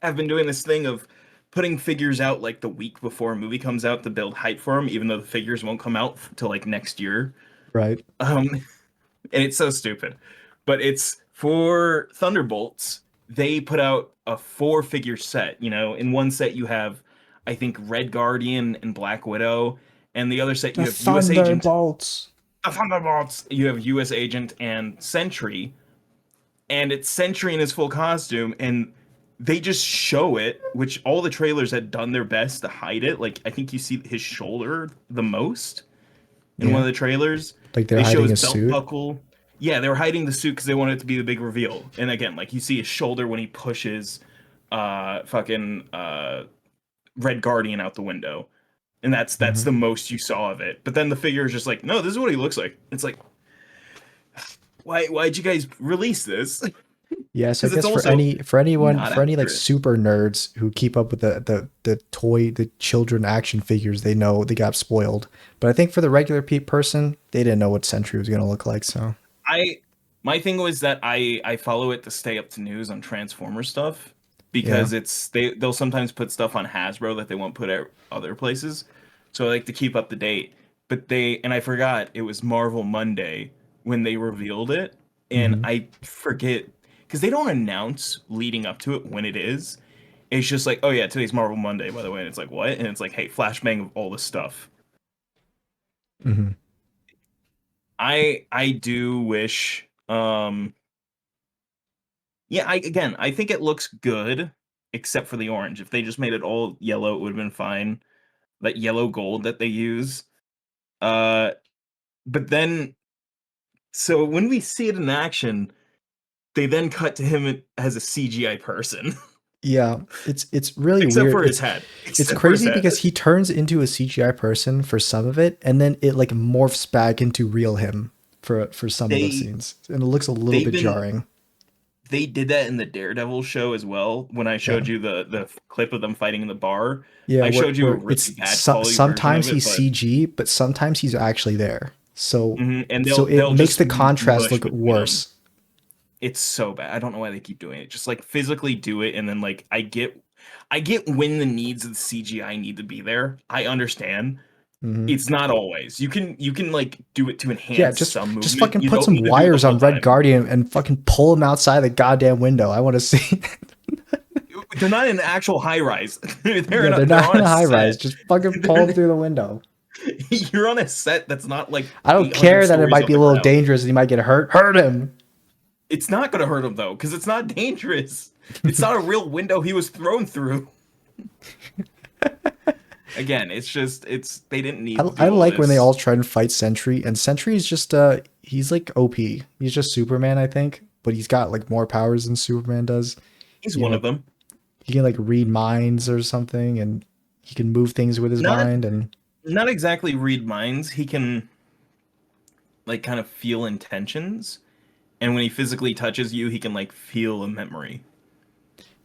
have been doing this thing of putting figures out like the week before a movie comes out to build hype for them, even though the figures won't come out till like next year. Right. Um, and it's so stupid. But it's for Thunderbolts. They put out a 4-figure set. You know, in one set you have, I think, Red Guardian and Black Widow, and the other set you The have U.S. Agent. Thunderbolts. The Thunderbolts. You have U.S. Agent and Sentry, and it's Sentry in his full costume, and they just show it, which all the trailers had done their best to hide it. Like I think you see his shoulder the most in one Yeah. of the trailers. Like they're They show hiding his a belt suit. buckle. Yeah, they were hiding the suit because they wanted it to be the big reveal. And again, like you see his shoulder when he pushes fucking Red Guardian out the window. And that's Hmm. the most you saw of it. But then the figure is just like, no, this is what he looks like. It's like, why'd you guys release this? Yeah, so I Because it's guess also not for any like accurate. super nerds who keep up with the children action figures, they know they got spoiled. But I think for the regular person, they didn't know what Sentry was gonna look like. So I my thing was that I follow it to stay up to news on Transformer stuff yeah. because they'll sometimes put stuff on Hasbro that they won't put at other places. So I like to keep up to date. But I forgot it was Marvel Monday when they revealed it, and Hmm. I forget because they don't announce leading up to it when it is. It's just like, oh yeah, today's Marvel Monday, by the way, and it's like what? And it's like, hey, flashbang of all this stuff. Hmm. I do wish yeah, I think it looks good, except for the orange. If they just made it all yellow, it would have been fine. That yellow gold that they use. Uh, but then, so when we see it in action, they then cut to him as a CGI person, Yeah, it's really except weird. for his head. It's Except for his crazy head. because he turns into a CGI person for some of it, and then it like morphs back into real him for some of those They scenes, and it looks a little they've bit been jarring. they did that in the Daredevil show as well. When I Yeah. showed you the clip of them fighting in the bar, Yeah, I showed you a where really it's bad quality version sometimes of it, he's but CG, but sometimes he's actually there. So and so it they'll makes just the contrast mush look between them. worse. It's so bad. I don't know why they keep doing it. Just like physically do it, and then like I get when the needs of the CGI need to be there. I understand. Hmm. It's not always. You can like do it to Yeah, enhance just some just movement. fucking You put don't some need to do it the wires whole on Red time. Guardian and fucking pull him outside the goddamn window. I want to see. They're not in an actual high rise. Yeah, they're They're not on in a a high rise. set. Just fucking pull him They're, through the window. you're on a set that's not like I don't 800 care that it stories might off be a the little ground. dangerous and he might get hurt. Hurt him. It's not gonna hurt him though, because it's not dangerous. It's not a real window he was thrown through. Again, it's they didn't need to I do all like when they this. all try and fight Sentry, and Sentry is just he's like OP. He's just Superman, I think, but he's got like more powers than Superman does. He's You one know, of them. he can like read minds or something, and he can move things with his Not mind. And not exactly read minds. He can like kind of feel intentions, and when he physically touches you, he can like feel a memory.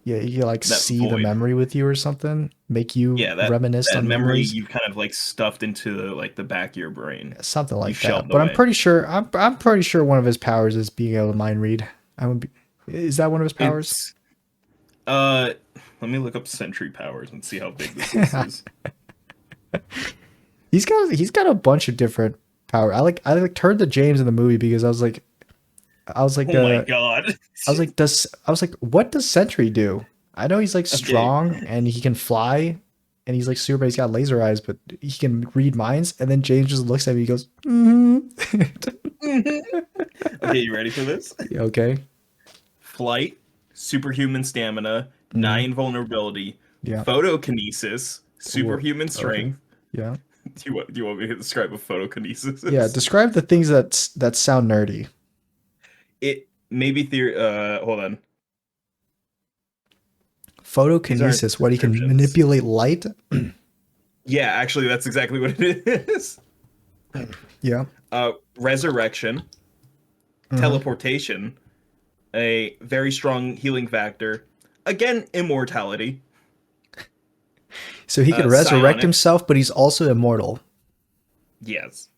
yeah, he can like That see the void. memory with you or something, make you Yeah, reminisce that on memory memories, you kind of like stuffed into like the back of your brain. something You like that. shelved But away. I'm pretty sure one of his powers is being able to mind read. I would be, is that one of his powers? It's uh let me look up Sentry powers and see how big this list is. He's got a bunch of different power. I like turned to James in the movie because I was like Oh my god. I was like, what does Sentry do? I know he's like Okay. strong and he can fly and he's like super, he's got laser eyes, but he can read minds. And then James just looks at me, he goes, Okay, you ready for this? okay. Flight, superhuman stamina, Hmm. 9 vulnerability, Yeah. photokinesis, Whoa. superhuman Okay. strength. Yeah. Do you want me to describe what photokinesis Yeah. is? Describe the things that sound nerdy. It maybe theory hold on. These aren't Photokinesis, what he can descriptions. manipulate light. Yeah, actually that's exactly what it is. Yeah. Resurrection, Hmm. teleportation, a very strong healing factor. Again, immortality. So he can resurrect Psionics. himself, but he's also immortal. Yes.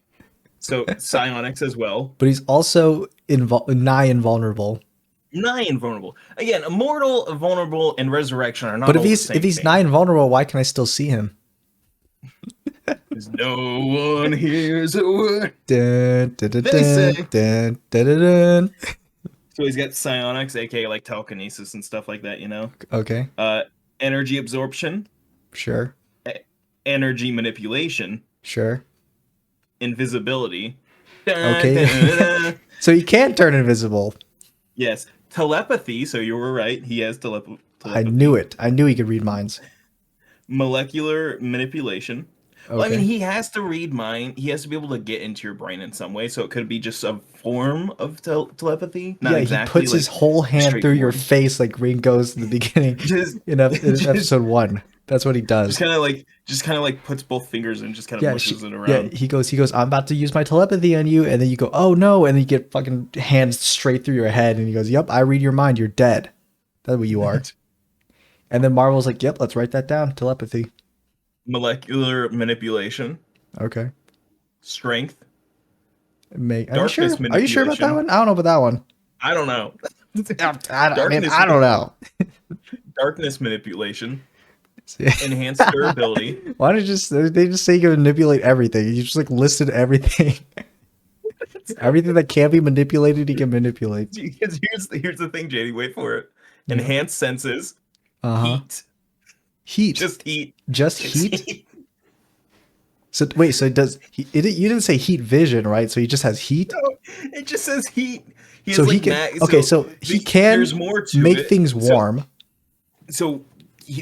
So psionics as well. But he's also nigh invulnerable. Nigh invulnerable. Again, immortal, vulnerable, and resurrection are But not all the if same he's nigh thing. invulnerable, why can I still see him? Because no one hears a word Dun, dun, dun, they say. dun, dun, dun, dun, dun. So he's got psionics, aka like telekinesis and stuff like that, you know? Okay, Uh, energy absorption, sure, e- energy manipulation, sure. invisibility. Dun, Okay. dun, dun. So he can turn invisible. Yes, telepathy. So you were right. He has I knew telepathy. it. I knew he could read minds. Molecular manipulation. Well, I mean, Okay. he has to read mind. He has to be able to get into your brain in some way. So it could be just a form of telepathy, not Yeah, he exactly puts his like whole hand through your straightforward. face like Green Ghost in the beginning Just, in just, episode one. That's what he does. just kind of like puts both fingers and just kind of Yeah, mushes it yeah. around. He goes. I'm about to use my telepathy on you, and then you go, oh no, and then you get fucking hands straight through your head, and he goes, yep, I read your mind. You're dead. That's what you are. And then Marvel's like, yep, let's write that down. Telepathy. Molecular manipulation, Okay. strength, Make. Are you darkness sure? Are you sure about that manipulation. one? I don't know about that one. I don't know. I mean, darkness, I don't know. darkness manipulation, See? enhanced durability. Why don't you just they just say you can manipulate everything? You just like listed everything. Everything that can be manipulated, he can manipulate. Here's the thing, JD. Wait for it. Yeah. Enhanced senses, Uh huh. heat, Heat. just heat, Just just heat. heat. So wait. So does he? You didn't say heat vision, right? So he just has heat. No, it just says heat. He So has he like can. Okay. So he there's can more to make it. things warm. So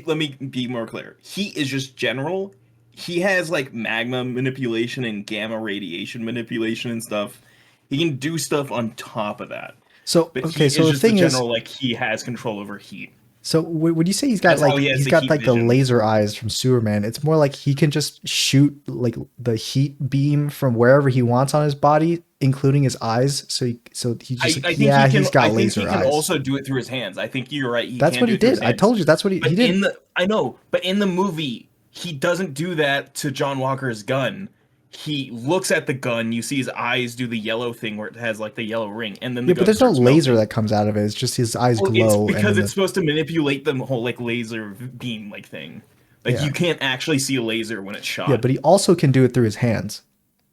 let me be more clear. Heat is just general. He has like magma manipulation and gamma radiation manipulation and stuff. He can do stuff on top of that. So But okay. heat So is the just the thing is, general like he has control over heat. so when you say That's how he has he's the got heat like the vision. laser eyes from Superman, it's more like he can just shoot like the heat beam from wherever he wants on his body, including his eyes. So he just like, I think yeah, he can he's got I think he laser can eyes. also do it through his hands. I think you're right. He That's can what do he it through his did. I hands. told you. That's what he But did. I know, but in the movie, he doesn't do that to John Walker's gun. He looks at the gun, you see his eyes do the yellow thing where it has like the yellow ring, and then the Yeah, but gun there's no starts laser melting. that comes out of it. It's just his eyes Well, it's glow, and because then it's the supposed to manipulate the whole like laser beam like thing. Like yeah, you can't actually see a laser when it's yeah. shot. But he also can do it through his hands.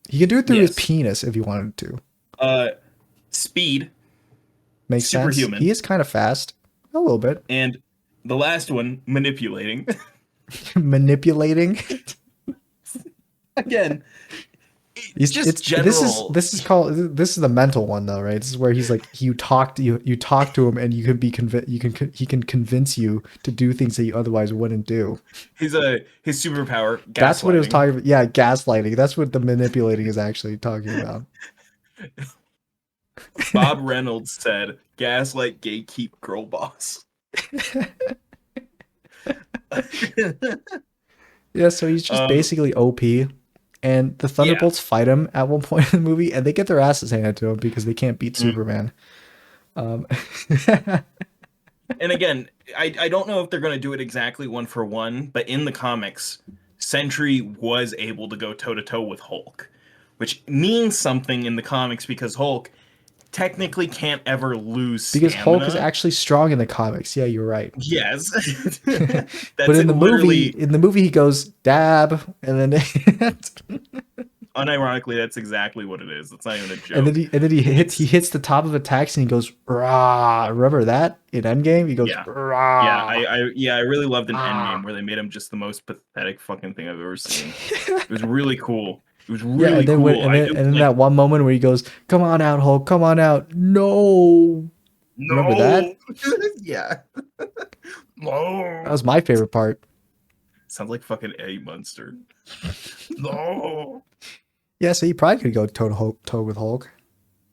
He can do it through his Yes. penis if he wanted to. Uh Speed, Makes sense. He superhuman, is kind of fast, a little bit. and the last one, manipulating. Manipulating. Again, just general. This is the mental one though, right? This is where he's like you talk to him and you can be he can convince you to do things that you otherwise wouldn't do. His superpower, gaslighting. That's what it was talking about. Yeah, gaslighting. That's what the manipulating is actually talking about. Bob Reynolds said, "Gaslight, gatekeep, girl boss." Yeah, so he's just basically OP. And the Thunderbolts fight him at one point in the movie, and they get their asses handed to them because they can't beat Superman. And again, I don't know if they're going to do it exactly one for one, but in the comics, Sentry was able to go toe-to-toe with Hulk, which means something in the comics because Hulk technically can't ever lose stamina. Because Hulk is actually strong in the comics. Yeah, you're right. Yes. But in the movie he goes dab and then unironically that's exactly what it is. It's not even a joke. And then he hits the top of attacks and he goes rah. Remember that in Endgame? He goes rah. Yeah, I really loved in Endgame where they made him just the most pathetic fucking thing I've ever seen. It was really cool. It was really cool. And then that one moment where he goes, "Come on out, Hulk! Come on out!" No. Remember that? Yeah. No. That was my favorite part. Sounds like fucking Eddie Munster. No. Yeah, so you probably could go toe with Hulk.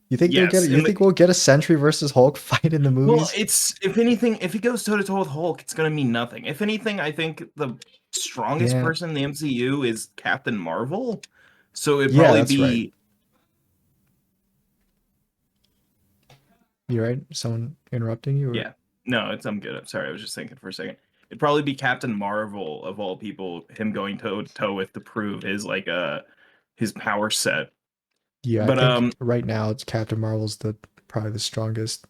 You think we'll get a Sentry versus Hulk fight in the movies? Well, if anything, if he goes toe to toe with Hulk, it's gonna mean nothing. If anything, I think the strongest person in the MCU is Captain Marvel. So it'd probably be. Right. You right? Someone interrupting you? Or? Yeah. No, I'm good. I'm sorry. I was just thinking for a second. It'd probably be Captain Marvel of all people. Him going toe to toe with to prove his his power set. Yeah, but I think right now it's Captain Marvel's probably the strongest.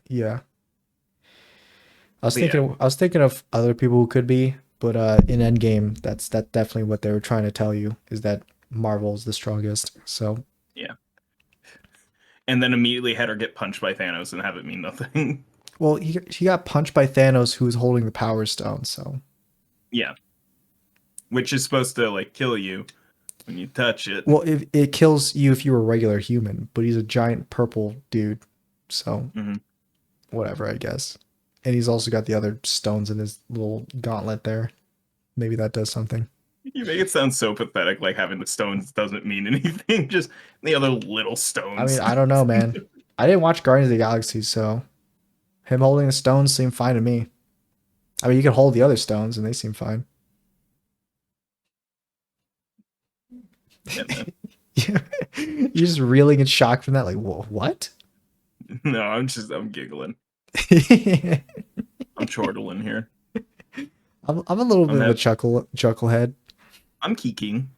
Yeah. I was thinking of other people who could be, but in Endgame, that's definitely what they were trying to tell you is that Marvel's the strongest. So yeah. And then immediately had her get punched by Thanos and have it mean nothing. Well, he got punched by Thanos, who was holding the Power Stone. So yeah, which is supposed to like kill you when you touch it. Well, it kills you if you were a regular human, but he's a giant purple dude, so whatever, I guess. And he's also got the other stones in his little gauntlet there. Maybe that does something. You make it sound so pathetic, like having the stones doesn't mean anything, just the other little stones. I mean, I don't know, man. I didn't watch Guardians of the Galaxy, so him holding the stones seemed fine to me. I mean, you can hold the other stones, and they seem fine. Yeah, you're just reeling in shock from that, like, what? No, I'm giggling. I'm chortling here. I'm a little bit of a chucklehead. I'm keeking.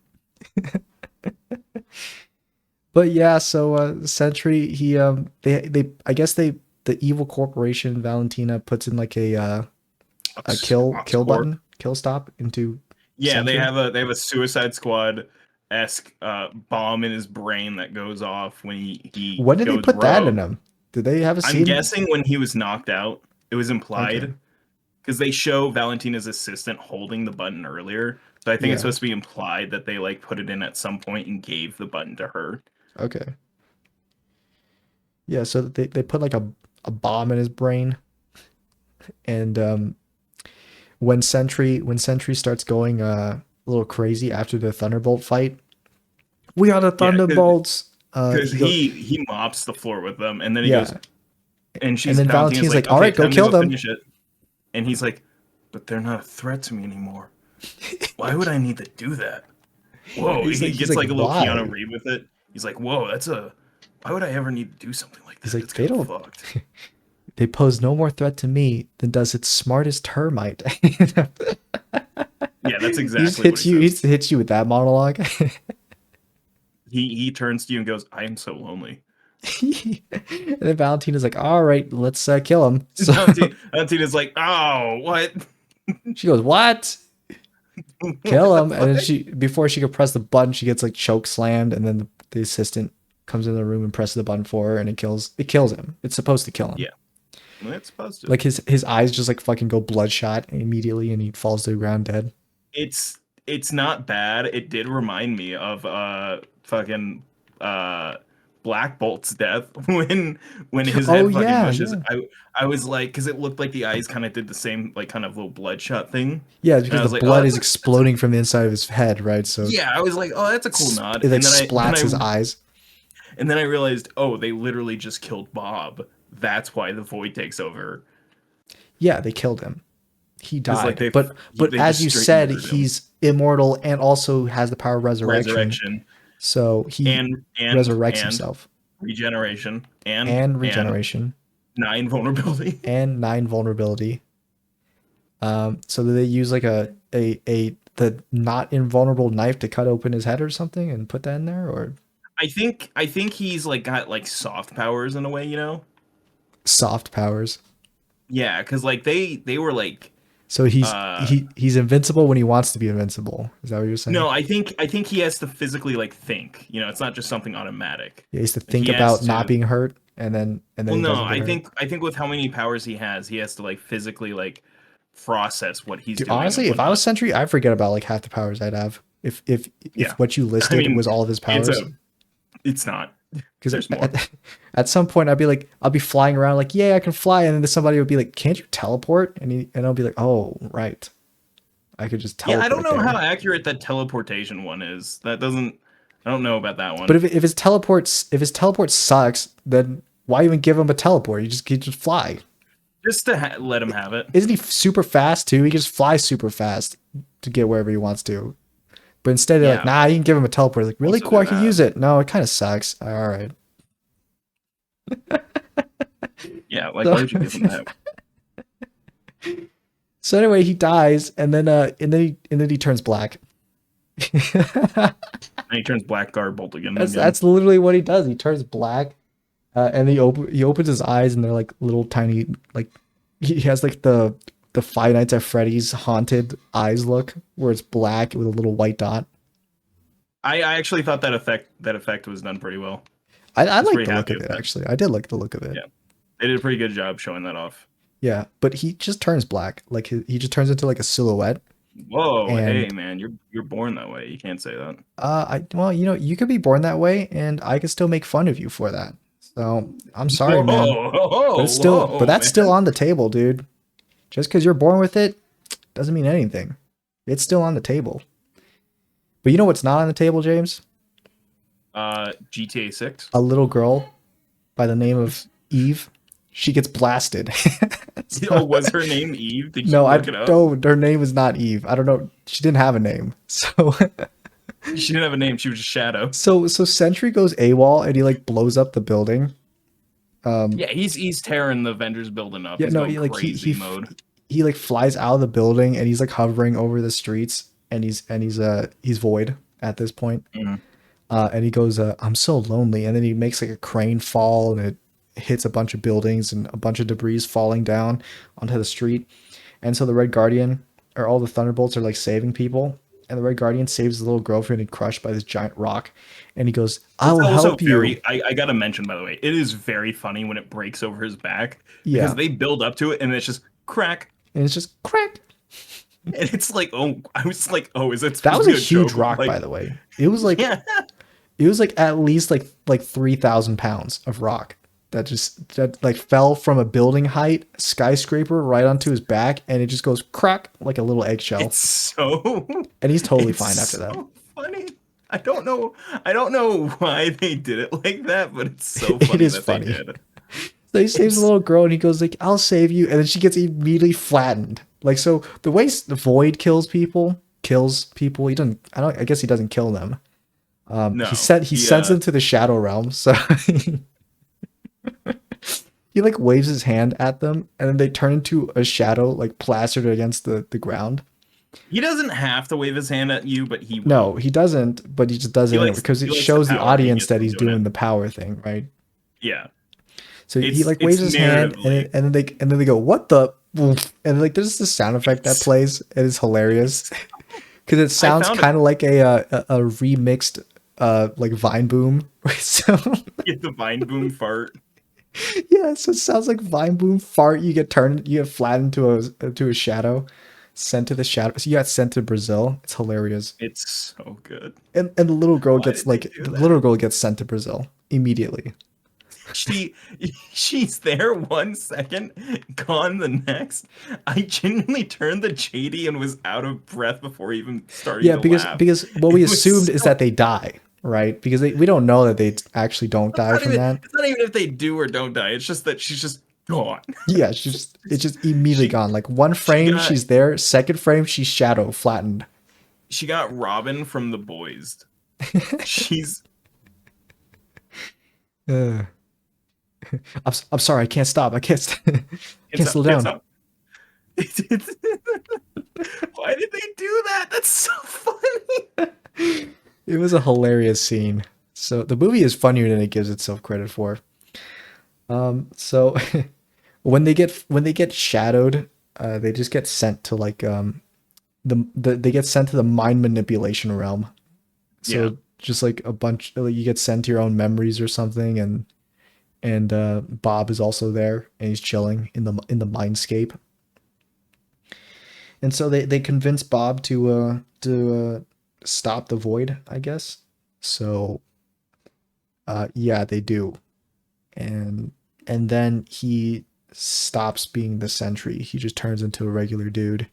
But yeah, so Sentry, he they I guess the evil corporation Valentina puts in like a kill button, kill stop into Sentry. they have a Suicide Squad esque bomb in his brain that goes off when he when did they put that in him? Did they have a scene? I'm guessing when he was knocked out. It was implied because they show Valentina's assistant holding the button earlier. So I think it's supposed to be implied that they like put it in at some point and gave the button to her. Okay. Yeah, so they put like a bomb in his brain. And when Sentry starts going a little crazy after the Thunderbolt fight, we are the Thunderbolts. Because he mops the floor with them, and then he goes, and then Valentina's like, all right, go kill them. And he's like, but they're not a threat to me anymore. Why would I need to do that? Whoa, he gets like a little Keanu Reeves with it. He's like, whoa, why would I ever need to do something like this? He's like, they don't. Fucked. They pose no more threat to me than does its smartest termite. Yeah, that's exactly what he hits you with that monologue. He turns to you and goes, I am so lonely. And then Valentina's like, all right, let's kill him. So Valentina's like, oh, what? She goes, what? Kill him. And then before she could press the button, she gets like choke slammed, and then the assistant comes in the room and presses the button for her, and it kills him. It's supposed to kill him. Yeah. Well, it's supposed to. Like his eyes just like fucking go bloodshot immediately, and he falls to the ground dead. It's not bad. It did remind me of fucking Black Bolt's death when his Oh head fucking yeah, mushes. yeah. I was like, because it looked like the eyes kind of did the same like kind of little bloodshot thing, Yeah, it's and because I the was like, oh, blood is exploding from the inside of his head, right? So yeah. I was like, oh, that's a cool nod. it like splats his eyes. And then I realized, oh, they literally just killed Bob. That's why the Void takes over. Yeah, they killed him. He Because like died. But they as just you straight said, murdered him. he's immortal and also has the power of resurrection. Resurrection So he resurrects and himself. regeneration And regeneration. 9 vulnerability. And 9 vulnerability. So they use like the not invulnerable knife to cut open his head or something and put that in there, or I think he's like got like soft powers in a way, you know? soft powers. Yeah, because like they were like So he's invincible when he wants to be invincible. Is that what you're saying? no, I think he has to physically like think. You know, it's not just something automatic. Yeah, he has to Like, think he has about to, not being hurt, and then well, he no, doesn't get hurt. I think with how many powers he has to like physically like process what he's Dude, doing. honestly, And if I was whatnot. Sentry, I'd forget about like half the powers I'd have. If Yeah, what you listed I mean, was all of his powers. It's not. Because There's more. At some point I'd be like, I'll be flying around like, yeah, I can fly, and then somebody would be like, can't you teleport? And I'll be like, oh right, I could just teleport. Yeah, I don't know there. how accurate that teleportation one is. That doesn't. I don't know about that one. But if his teleport sucks, then why even give him a teleport? He just fly. Just to let him have it. Isn't he super fast too? He can just fly super fast to get wherever he wants to. But instead, they're like, nah, you can give him a teleport. Like, really cool, I can use it. No, it kind of sucks. All right. Yeah, like, why would you give him that? So anyway, he dies, and then he turns black. And he turns black Garbolt again. That's literally what he does. He turns black, and he opens his eyes, and they're like little tiny, like he has like the Five Nights at Freddy's haunted eyes look, where it's black with a little white dot. I actually thought that effect was done pretty well. I like the look of it, actually. I did like the look of it. Yeah, they did a pretty good job showing that off. Yeah, but he just turns black. Like he just turns into like a silhouette. Whoa, hey man, you're born that way. You can't say that. Well, you know, you could be born that way, and I could still make fun of you for that. So I'm sorry, man. But that's still on the table, dude. Just because you're born with it doesn't mean anything. It's still on the table. But you know what's not on the table, James? GTA 6. A little girl by the name of Eve. She gets blasted. Oh, was her name Eve? Did you look it up? No, her name is not Eve. I don't know. She didn't have a name. So she didn't have a name. She was just Shadow. So Sentry goes AWOL and he like blows up the building. Yeah, he's tearing the Avengers building up. Yeah, he's no, going he like crazy mode. He like flies out of the building and he's like hovering over the streets and he's void at this point. Mm-hmm. And he goes, I'm so lonely. And then he makes like a crane fall and it hits a bunch of buildings and a bunch of debris falling down onto the street. And so the Red Guardian, or all the Thunderbolts, are like saving people. And the Red Guardian saves his little girlfriend and crushed by this giant rock. And he goes, I'll help you. I got to mention, by the way, it is very funny when it breaks over his back. Yeah. Because they build up to it and it's just crack. And it's just crack. And it's like, oh, I was like, oh, is it? That was a huge rock, by the way. It was like, yeah. It was like at least like 3,000 pounds of rock that like fell from a building height skyscraper right onto his back, and it just goes crack like a little eggshell. It's so, and he's totally fine after that. Funny. I don't know why they did it like that, but it's so funny. It is funny. They did. So he saves the little girl, and he goes like, "I'll save you," and then she gets immediately flattened. Like, so the way the Void kills people. He doesn't. I guess he doesn't kill them. No, he sends them to the Shadow Realm. So he like waves his hand at them, and then they turn into a shadow, like plastered against the ground. He doesn't have to wave his hand at you, but he will. No, he doesn't. But he just does it because it shows the audience that he's doing the power thing, right? Yeah. So he like waves his hand, and then they go, "What the?" And like there's this sound effect that plays. It is hilarious because it sounds kind of like a remixed like Vine Boom. So get the Vine Boom fart. Yeah, so it sounds like Vine Boom fart. You get flattened to a shadow. Sent to the shadows. He got sent to Brazil. It's hilarious. It's so good. And the little girl Why gets did they like do the that? little girl gets sent to Brazil immediately. She she's there 1 second, gone the next. I genuinely turned the JD and was out of breath before even starting Yeah, to laugh. because what we It was assumed is so that they die, right? Because we don't know that they actually don't die from that. it's not even if they do or don't die. It's just that she's just gone. Yeah, it's just immediately She gone. Like one she frame got she's there, second frame she's shadow flattened. she got Robin from The Boys. She's Uh, I'm sorry, I can't stop. I can't it's can't up, slow it's down. up. Why did they do that? That's so funny. It was a hilarious scene. So the movie is funnier than it gives itself credit for. So when they get shadowed, they just get sent to like they get sent to the mind manipulation realm. Yeah. So just like a bunch, like you get sent to your own memories or something, and Bob is also there and he's chilling in the mindscape. And so they convince Bob to stop the void, I guess. So yeah, they do. And then he stops being the sentry. He just turns into a regular dude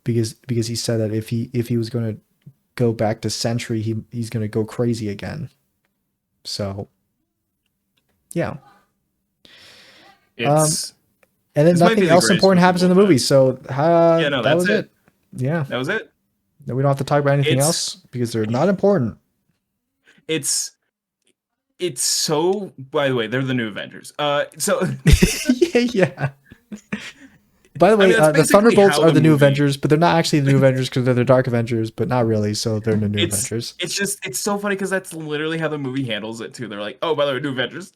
because he said that if he was going to go back to sentry, he's going to go crazy again. So yeah. It's And then this might nothing be the else greatest important movie happens of in all the movie. time. So Yeah, no, that that's was it. it. Yeah. That was it. We don't have to talk about anything It's else because they're not important. it's it's so, by the way, they're the new Avengers. So Yeah, yeah. By the I way, mean that's the basically Thunderbolts how are the the new movie Avengers, but they're not actually the new Avengers because they're the Dark Avengers, but not really. So they're the new Avengers. it's so funny because that's literally how the movie handles it too. They're like, oh, by the way, new Avengers.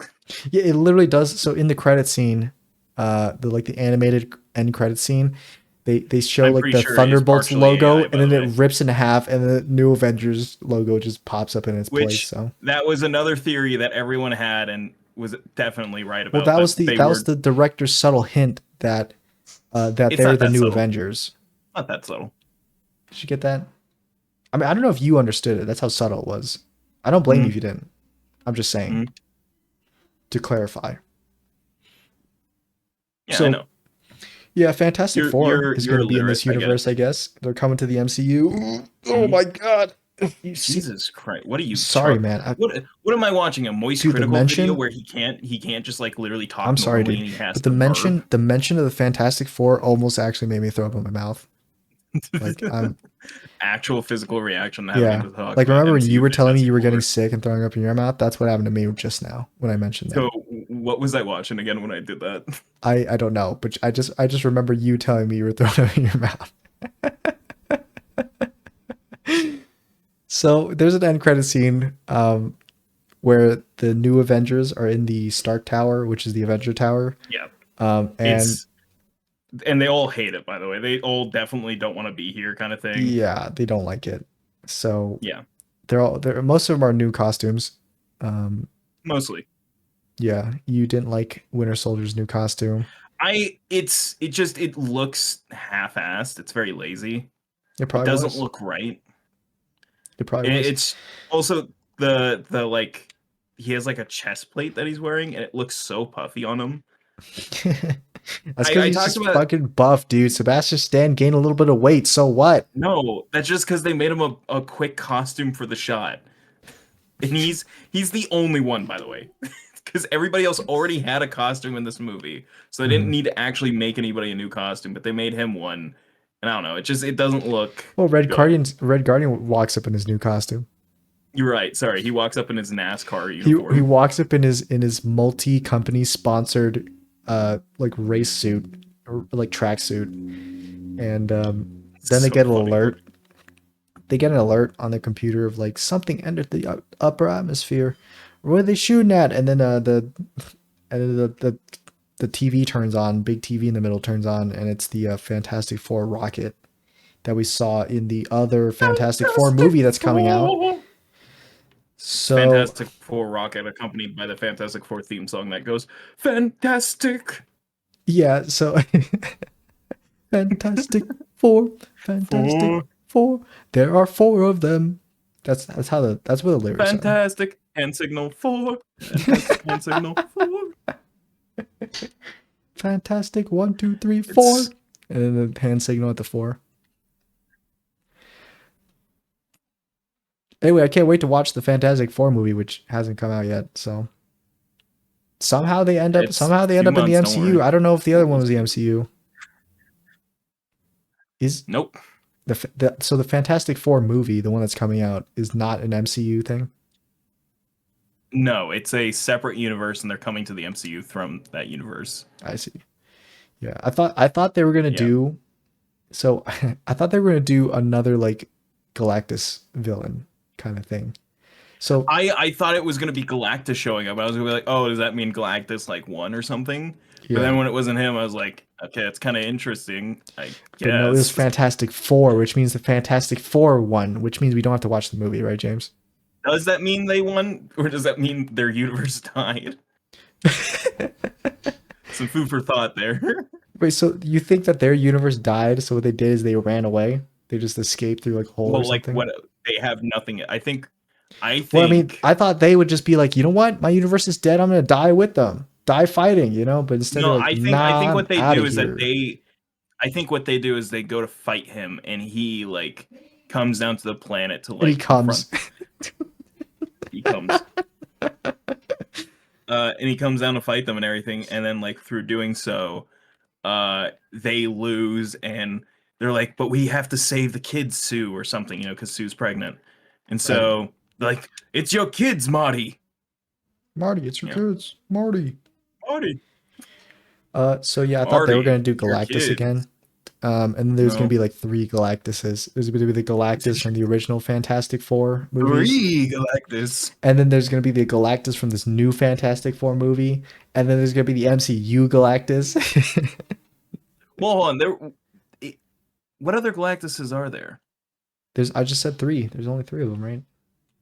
Yeah, it literally does. So in the credit scene, the animated end credit scene, they show I'm like pretty the sure it is Thunderbolts partially logo, AI, and by the then it way. rips in half, and the new Avengers logo just pops up in its place. Which So that was another theory that everyone had and was definitely right well, about that they that was were. the director's subtle hint that that It's they're not the that new subtle. Avengers. Not that subtle. Did you get that? I mean, I don't know if you understood it. That's how subtle it was. I don't blame you if Mm-hmm. you didn't. I'm just saying Mm-hmm. to clarify. Yeah, I So know. yeah, Fantastic Four is going You're to be in illiterate. this I get it. universe, I guess. They're coming to the MCU. Oh Mhm. my god. You see, Jesus Christ! What are you, sorry, man. What am I watching? A moist Dude, the critical video mention. where he can't just like literally I'm talk sorry, normally dude, and he has but to burp. the mention of the Fantastic Four almost actually made me throw up in my mouth. Like I'm, Actual physical reaction having yeah. to talk Like about remember when you MCU were telling me Fantastic you were getting Four. sick and throwing up in your mouth? That's what happened to me just now when I mentioned that. So what was I watching again when I did that? I don't know, but I just remember you telling me you were throwing up in your mouth. So there's an end credit scene where the new Avengers are in the Stark Tower, which is the Avenger Tower. Yeah, And it's and they all hate it. By the way, they all definitely don't want to be here, kind of thing. yeah, they don't like it. So Yeah, they're most of them are new costumes. Um, mostly. yeah, you didn't like Winter Soldier's new costume. It looks half-assed. It's very lazy. It It probably doesn't was. look right. It probably was. It's also the like he has like a chest plate that he's wearing and it looks so puffy on him. That's because I he's talked just about fucking buff, dude. Sebastian Stan gained a little bit of weight. So what? no, that's just because they made him a quick costume for the shot. And he's the only one, by the way. Because everybody else already had a costume in this movie. So they didn't Mhm. need to actually make anybody a new costume, but they made him one. And I don't know, it doesn't look Well, good. Red Guardian walks up in his new costume. You're right. Sorry, he walks up in his NASCAR He uniform. walks up in his multi company sponsored like race suit or like track suit, and then they So get an funny. alert. They get an alert on the computer of like something entered the upper atmosphere. What are they shooting at? And then the TV turns on. Big TV in the middle turns on, and it's the Fantastic Four rocket that we saw in the other Fantastic Four Fantastic movie that's coming out. Four. So Fantastic Four rocket accompanied by the Fantastic Four theme song that goes fantastic. yeah, so Fantastic Four. Fantastic Four. Four. There are four of them. That's what the lyrics are. Fantastic hand signal 4. Fantastic hand signal 4. Fantastic 1, 2, 3, 4. And then the hand signal at the 4. Anyway, I can't wait to watch the Fantastic Four movie, which hasn't come out yet. So somehow they end up in the MCU. I don't know if the other one was the MCU. Nope. So the Fantastic Four movie, the one that's coming out, is not an MCU thing? No, it's a separate universe, and they're coming to the MCU from that universe. I see. Yeah, I thought they were gonna do. So I thought they were gonna do another like Galactus villain kind of thing. So I thought it was gonna be Galactus showing up. I was gonna be like, oh, does that mean Galactus like won or something? Yeah. But then when it wasn't him, I was like, okay, that's kind of interesting. I guess. But no, it was Fantastic Four, which means the Fantastic Four won, which means we don't have to watch the movie, right, James? Does that mean they won, or does that mean their universe died? Some food for thought there. Wait, so you think that their universe died? So what they did is they ran away. They just escaped through like a hole or something. Like what? They have nothing. I think. Well, I mean, I thought they would just be like, you know what? My universe is dead. I'm gonna die with them. Die fighting, you know. But instead, no, like, I think what they do is that I think what they do is they go to fight him, and he like comes down to the planet to like. And he comes. He comes. And he comes down to fight them and everything, and then like through doing so, they lose, and they're like, "But we have to save the kids, Sue, or something," you know, because Sue's pregnant, and so like, "It's your kids, Marty." Marty, it's your kids, Marty. So yeah, I thought they were gonna do Galactus again. And then there's going to be like 3 Galactuses. There's going to be the Galactus from the original Fantastic Four movies. 3 Galactus. And then there's going to be the Galactus from this new Fantastic Four movie. And then there's going to be the MCU Galactus. Well, hold on. What other Galactuses are there? I just said 3. There's only 3 of them, right?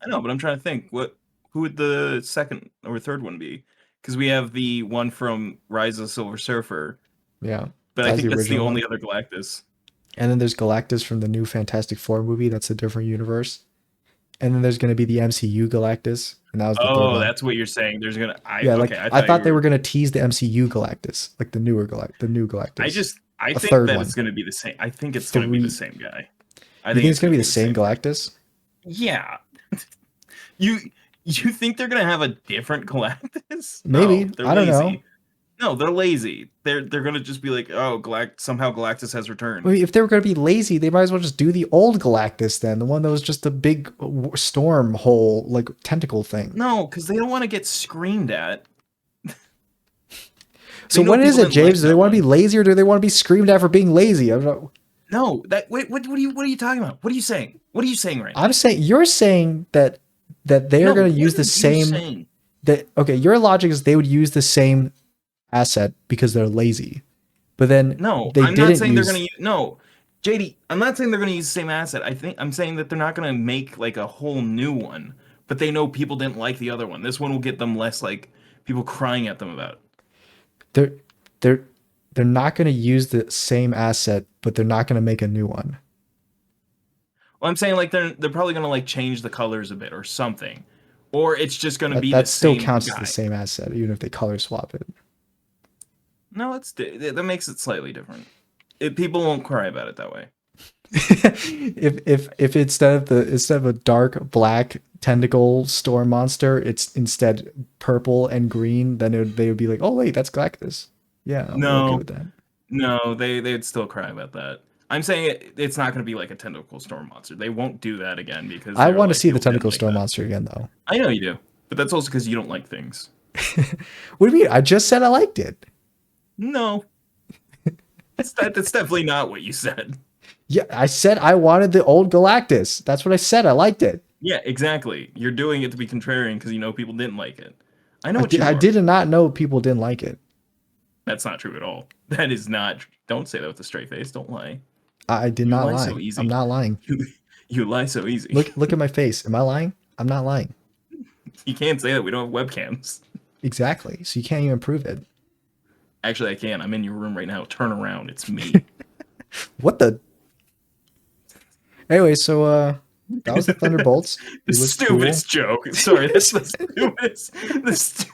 I know, but I'm trying to think. Who would the second or third one be? Because we have the one from Rise of the Silver Surfer. Yeah. But I think that's the only other Galactus. And then there's Galactus from the new Fantastic Four movie. That's a different universe. And then there's going to be the MCU Galactus. And that was the third one. That's what you're saying. There's going to... I thought they were going to tease the MCU Galactus. Like the new Galactus. I think that it's going to be the same. I think it's going to be the same guy. I think it's going to be the same Galactus? Yeah. You think they're going to have a different Galactus? Maybe. No, I don't know. No, they're lazy. They're gonna just be like, oh, somehow Galactus has returned. Well, if they were gonna be lazy, they might as well just do the old Galactus then, the one that was just a big storm hole, like tentacle thing. No, because they don't want to get screamed at. So what is it, James? Do they want to be lazy, or do they want to be screamed at for being lazy? I don't know. No, what are you talking about? What are you saying? What are you saying right now? I'm saying you're saying that they're gonna use the same. Okay, your logic is they would use the same asset because they're lazy, but then I'm not saying they're gonna use JD, I'm not saying they're gonna use the same asset. I'm saying that they're not gonna make like a whole new one, but they know people didn't like the other one. This one will get them less like people crying at them about it. They're not gonna use the same asset, but they're not gonna make a new one. Well, I'm saying like they're probably gonna like change the colors a bit or something, or it's just gonna be that still counts as the same asset even if they color swap it. No, that makes it slightly different. People won't cry about it that way. if instead of a dark black tentacle storm monster, it's instead purple and green, then they would be like, oh wait, that's Galactus. Yeah, I'm okay with that. No, they'd still cry about that. I'm saying it's not going to be like a tentacle storm monster. They won't do that again because I want to see the tentacle storm monster again, though. I know you do, but that's also because you don't like things. What do you mean? I just said I liked it. No, that's definitely not what you said. Yeah, I said I wanted the old Galactus. That's what I said. I liked it. Yeah, exactly. You're doing it to be contrarian because you know people didn't like it. I know I did not know people didn't like it. That's not true at all. That is not. Don't say that with a straight face. Don't lie. I did not lie. So easy. I'm not lying. You lie so easy. Look at my face. Am I lying? I'm not lying. You can't say that. We don't have webcams. Exactly. So you can't even prove it. Actually, I can. I'm in your room right now. Turn around. It's me. What the? Anyway, so that was the Thunderbolts. The It was cool. stupidest joke. Sorry, that's the stupidest.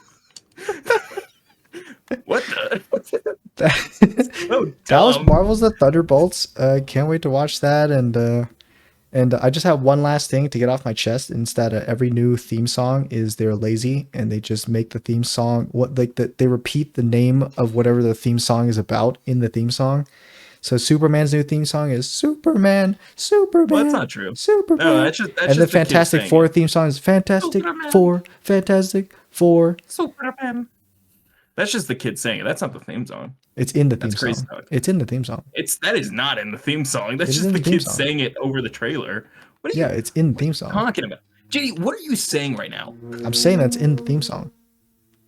What the? So That was dumb. Marvel's The Thunderbolts. Can't wait to watch that. And I just have one last thing to get off my chest. Instead, every new theme song is they're lazy and they just make the theme song they repeat the name of whatever the theme song is about in the theme song. So Superman's new theme song is Superman, Superman. Well, that's not true. Superman. No, that's and just the Fantastic Four theme song is Fantastic Superman. Four, Fantastic Four. Superman. That's just the kid saying it. That's not the theme song. It's in the theme That's song. Talk. It's in the theme song. That is not in the theme song. That's just the kid saying it over the trailer. What are you it's in the theme song. Talking about? JD, what are you saying right now? I'm saying that's in the theme song.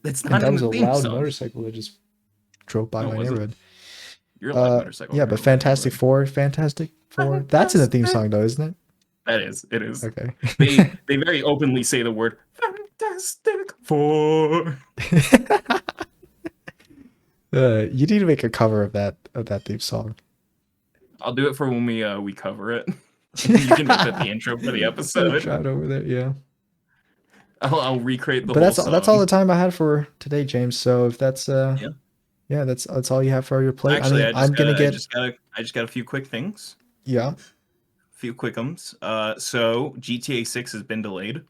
That's not in the theme song. That was a loud motorcycle that just drove by my neighborhood. You're a loud motorcycle. Yeah, but Fantastic Four. That's in the theme song though, isn't it? That is. It is. Okay. They very openly say the word Fantastic Four. You need to make a cover of that theme song. I'll do it for when we cover it. You can make that the intro for the episode. Try it over there, yeah. I'll recreate the. But that's all the time I had for today, James. So if that's yeah, that's all you have for your plate. Actually, I just got a few quick things. Yeah. A few quickums. So GTA 6 has been delayed.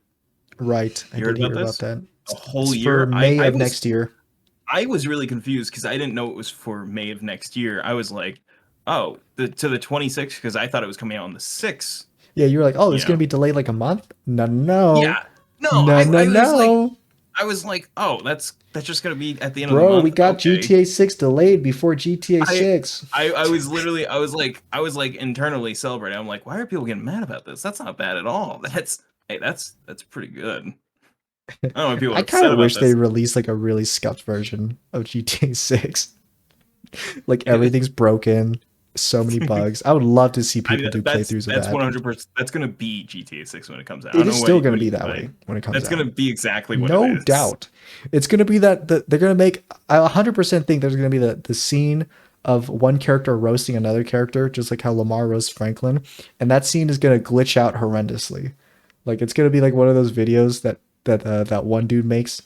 Right. I did hear about that. A whole year. For May of next year. I was really confused because I didn't know it was for May of next year. I was like, oh, to the 26th, because I thought it was coming out on the 6th. Yeah, you were like, oh, it's going to be delayed like a month? No. Yeah. No. I was like, oh, that's just going to be at the end of the month. Bro, we got GTA 6 delayed before GTA 6. I was literally, I was like internally celebrating. I'm like, why are people getting mad about this? That's not bad at all. That's pretty good. I don't know people. I kind of wish they released like a really scuffed version of GTA 6. Like everything's broken, so many bugs. I would love to see people do playthroughs of that. That's 100%. That's gonna be GTA 6 when it comes out. It is still gonna be that way when it comes out. That's gonna be exactly what. No doubt, it's gonna be that. They're gonna make. I 100% think there's gonna be the scene of one character roasting another character, just like how Lamar roasts Franklin, and that scene is gonna glitch out horrendously. Like it's gonna be like one of those videos that one dude makes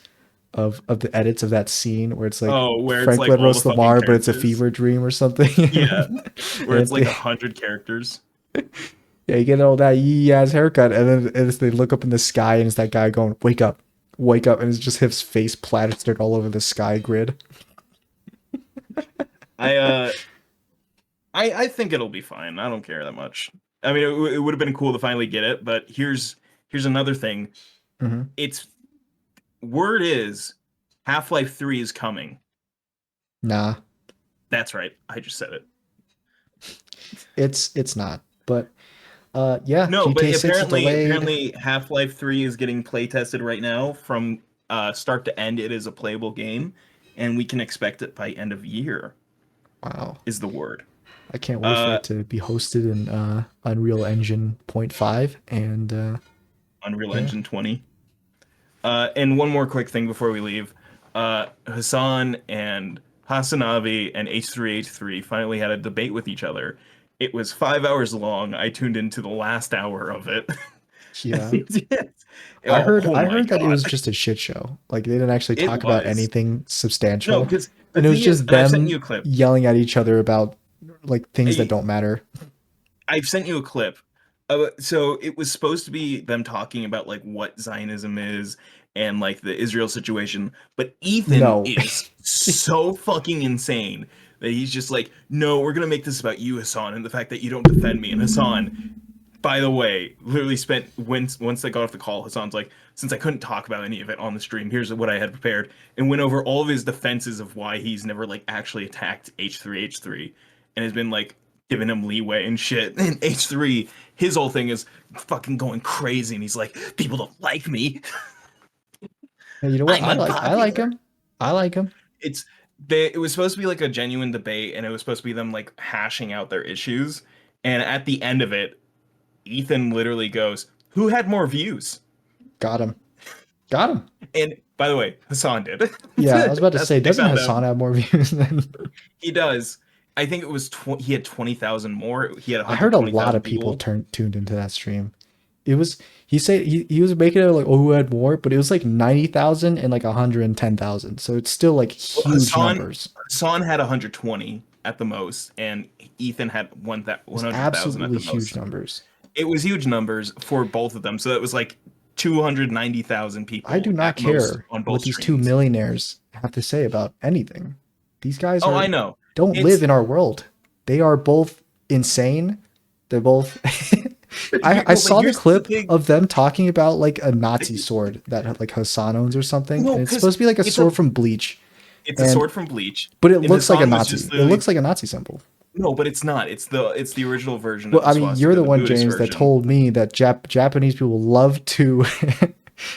of the edits of that scene where it's like where Franklin it's like roasts Lamar, but it's a fever dream or something. Yeah, where it's like 100 characters. Yeah, you get all that yee ass haircut, and then they look up in the sky, and it's that guy going, "Wake up, wake up," and it's just his face plastered all over the sky grid. I think it'll be fine. I don't care that much. I mean, it would have been cool to finally get it, but here's another thing. Mm-hmm. Word is Half-Life 3 is coming. Nah. That's right. I just said it. It's not. But yeah. No, GTA but apparently Half-Life 3 is getting play tested right now. From start to end, it is a playable game, and we can expect it by end of year. Wow. Is the word. I can't wait for it to be hosted in Unreal Engine 0.5 and Unreal Engine 20. And one more quick thing before we leave. Hassan and Hasanavi and H3H3 finally had a debate with each other. It was 5 hours long. I tuned into the last hour of it. Yeah. I heard that it was just a shit show. Like they didn't actually talk about anything substantial. No, and it was just them yelling at each other about like things that don't matter. I've sent you a clip. So it was supposed to be them talking about like what Zionism is and like the Israel situation, but Ethan is so fucking insane that he's just like, no, we're gonna make this about you, Hassan, and the fact that you don't defend me. And Hassan, by the way, literally spent once they got off the call, Hassan's like, since I couldn't talk about any of it on the stream, here's what I had prepared, and went over all of his defenses of why he's never like actually attacked H3H3, and has been like giving him leeway and shit. And H3, his whole thing is fucking going crazy, and he's like, people don't like me. Hey, you know what? I like him. I like him. It was supposed to be like a genuine debate, and it was supposed to be them like hashing out their issues. And at the end of it, Ethan literally goes, "Who had more views?" Got him. Got him. And by the way, Hassan did. Yeah, I was about to say, doesn't Hassan have more views than he does? I think it was he had 20,000 more. He had I heard a lot 120,000 of people people. tuned into that stream. It was he said he was making it like, oh, who had more, but it was like 90,000 and like 110,000. So it's still like Well, huge numbers. Hassan had 120 at the most, and Ethan had It's 100,000 at absolutely the huge most. numbers. It was huge numbers for both of them. So it was like 290,000 I do people not at most care on both what these two streams. millionaires have to say about anything. These guys Oh, I are know. don't live It's in our world. They are both insane. They're both. I no, but saw the here's the clip thing. of them talking about like a Nazi sword that like Hassan owns or something, No, and it's because supposed to be like a it's sword from Bleach, a and sword from Bleach, but it and looks like a Hassan was Nazi. just It literally looks like a Nazi symbol. no, but it's not. It's the original version Well, of the I mean, you're swastika, the the one, Buddhist James, that version. told me that Japanese people love to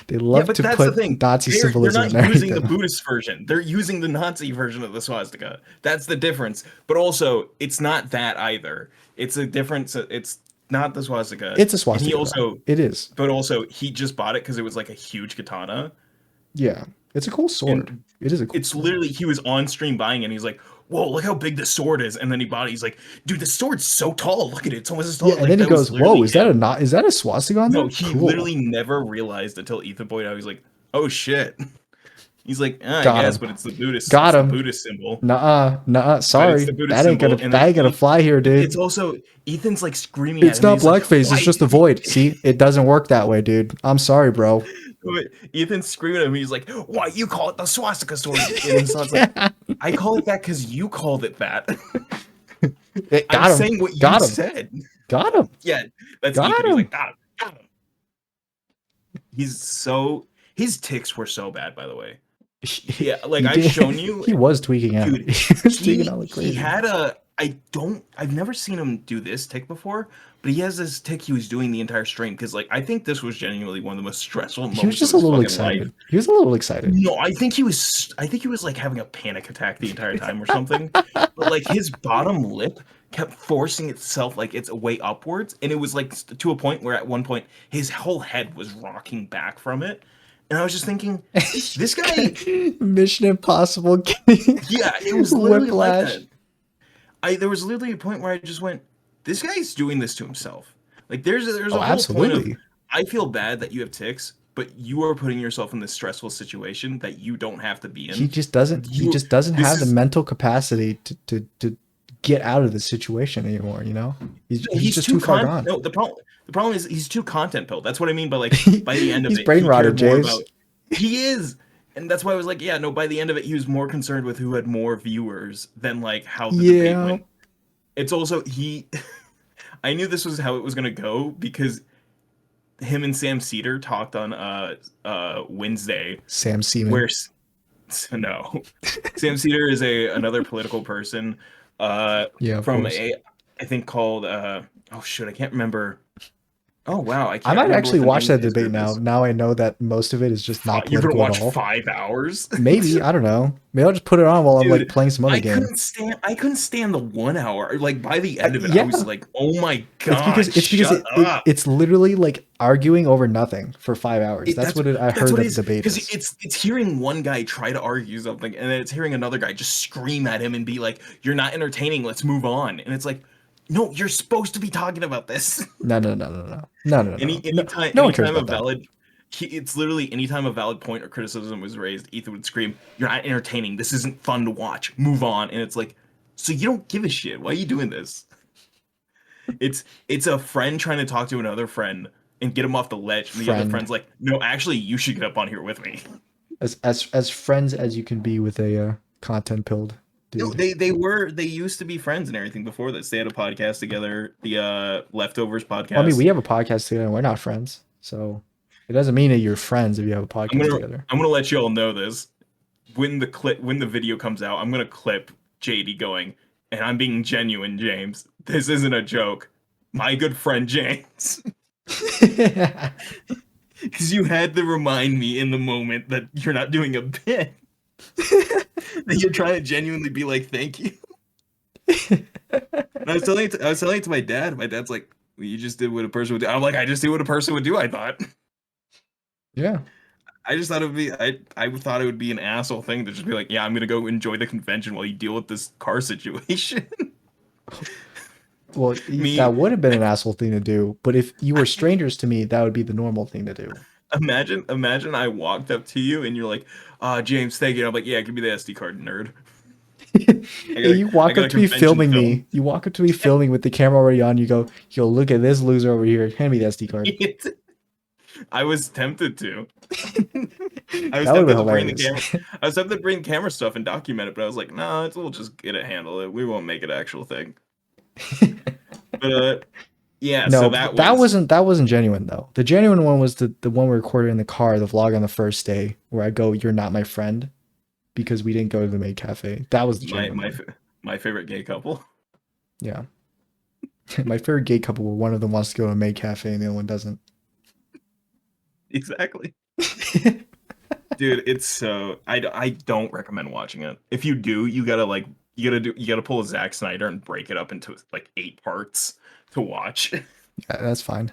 they Yeah, love but to that's the put thing. Nazi They're symbolism not in using the everything. Buddhist version. They're using the Nazi version of the swastika. That's the difference. But also, it's not that either. It's a difference. It's not the swastika. It's a And he swastika, though. also, It is. but also, he just bought it because it was like a huge katana. Yeah, it's a cool sword. And It is a cool it's sword. literally, he was on stream buying it. And he's like, whoa, look how big this sword is. And then he bought it. He's like, dude, the sword's so tall. Look at it. It's almost as Yeah, tall. and Like, then he that was goes, "Whoa, literally is that a him. not? Is that a swastika on No, there? he Cool." literally never realized until Ethan pointed out. He's like, oh shit. He's like, I Got guess, him. but it's the Buddhist. It's Got the him. Buddhist symbol. Nuh-uh. Nuh-uh. But it's Sorry. the Buddhist symbol, and then That ain't gonna fly here, it's dude. also Ethan's like screaming at It's him. And not he's like, blackface. It's why? just a void. See, it doesn't work that way, dude. I'm sorry, bro. Ethan's screaming at him. He's like, why you call it the swastika sword? And so it's like, I call it that because you called it that. I'm Got him. saying what you Got him. said. Got him. Yeah, that's Got Ethan. He's him. like, got him. His ticks were so bad, by the way. Yeah, like He I've did. shown you, He was tweaking out. dude. He was tweaking out like He crazy. had a I've never seen him do this tick before, but he has this tick he was doing the entire stream because like I think this was genuinely one of the most stressful He was moments of just a his little fucking life. excited. He was a little excited. No, I think he was like having a panic attack the entire time or something. But like his bottom lip kept forcing itself like its way upwards, and it was like to a point where at one point his whole head was rocking back from it. And I was just thinking, this guy, Mission Impossible. yeah, it was literally like Whiplash. that. There was literally a point where I just went, this guy's doing this to himself. Like there's a Oh, whole point of absolutely. I feel bad that you have ticks, but you are putting yourself in this stressful situation that you don't have to be in. He just doesn't. He just doesn't have the mental capacity to get out of the situation anymore. You know, he's just too far gone. No, the problem is he's too content pilled. That's what I mean by like by the end of He's it, brain he rotted, cared more James. about he is. And that's why I was like, yeah, no, by the end of it, he was more concerned with who had more viewers than like how the debate went. It's also I knew this was how it was gonna go because him and Sam Cedar talked on Wednesday. Sam Seaman. Where no, Sam Cedar is another political person. From I think called oh shit, I can't remember. Oh wow, I might actually watch that debate now. Now I know that most of it is just not political You're gonna at all. watch 5 hours? Maybe, I don't know. Maybe I'll just put it on while I'm like playing some other game. I couldn't stand the 1 hour. Like by the end of it, I was like, oh my god, it's literally like arguing over nothing for 5 hours. That's what I heard that debate is. Because it's hearing one guy try to argue something, and then it's hearing another guy just scream at him and be like, "You're not entertaining. Let's move on." And it's like, no, you're supposed to be talking about this. No. Anytime a valid, it's literally anytime a valid point or criticism was raised, Ethan would scream, "You're not entertaining. This isn't fun to watch. Move on." And it's like, so you don't give a shit. Why are you doing this? It's a friend trying to talk to another friend and get him off the ledge, and the other friend's like, "No, actually, you should get up on here with me." As friends as you can be with a content pilled. Dude. No, they used to be friends and everything before this. They had a podcast together, the Leftovers podcast. I mean, we have a podcast together and we're not friends. So it doesn't mean that you're friends if you have a podcast together. I'm gonna let you all know this. When the video comes out, I'm gonna clip JD going, and I'm being genuine, James. This isn't a joke. My good friend James. Because you had to remind me in the moment that you're not doing a bit. That you're trying to genuinely be like, thank you. And I was telling it to my dad. My dad's like, well, you just did what a person would do. I'm like, I just did what a person would do, I thought. Yeah. I just thought it would be I thought it would be an asshole thing to just be like, yeah, I'm gonna go enjoy the convention while you deal with this car situation. Well, that would have been an asshole thing to do, but if you were strangers to me, that would be the normal thing to do. Imagine I walked up to you and you're like, James, thank you. And I'm like, yeah, give me the SD card, nerd. You walk up to me filming me. You walk up to me filming with the camera already on. You go, yo, look at this loser over here. Hand me the SD card. I was tempted to. I was tempted to bring the camera. I was tempted to bring camera stuff and document it, but I was like, nah, we'll just get it handled. We won't make it an actual thing. But yeah, no, so that wasn't genuine though. The genuine one was the one we recorded in the car, the vlog on the first day, where I go, "You're not my friend," because we didn't go to the maid cafe. That was the genuine my favorite gay couple. Yeah, my favorite gay couple where one of them wants to go to a maid cafe and the other one doesn't. Exactly. Dude, it's so I don't recommend watching it. If you do, you gotta pull a Zack Snyder and break it up into like 8 parts to watch. Yeah, that's fine.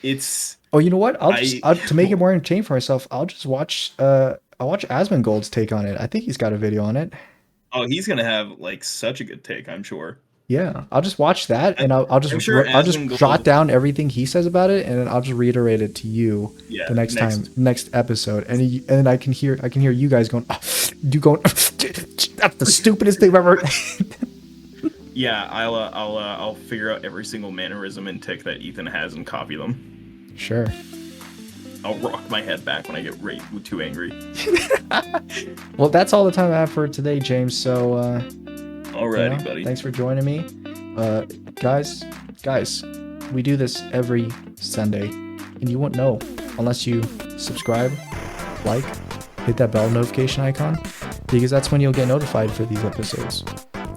It's you know what? To make it more entertaining for myself, I'll just watch I'll watch Asmongold's take on it. I think he's got a video on it. Oh, he's gonna have like such a good take, I'm sure. Yeah, I'll just watch that, and I'll just jot down everything he says about it, and then I'll just reiterate it to you the next episode, and then I can hear you guys going, that's the stupidest thing I've ever. Yeah, I'll figure out every single mannerism and tick that Ethan has and copy them. Sure. I'll rock my head back when I get too angry. Well, that's all the time I have for today, James. So. Alrighty, buddy. Thanks for joining me. Guys, we do this every Sunday, and you won't know unless you subscribe, like, hit that bell notification icon, because that's when you'll get notified for these episodes.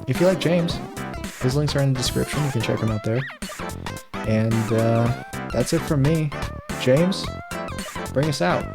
If you like James, his links are in the description. You can check him out there. And that's it from me. James, bring us out.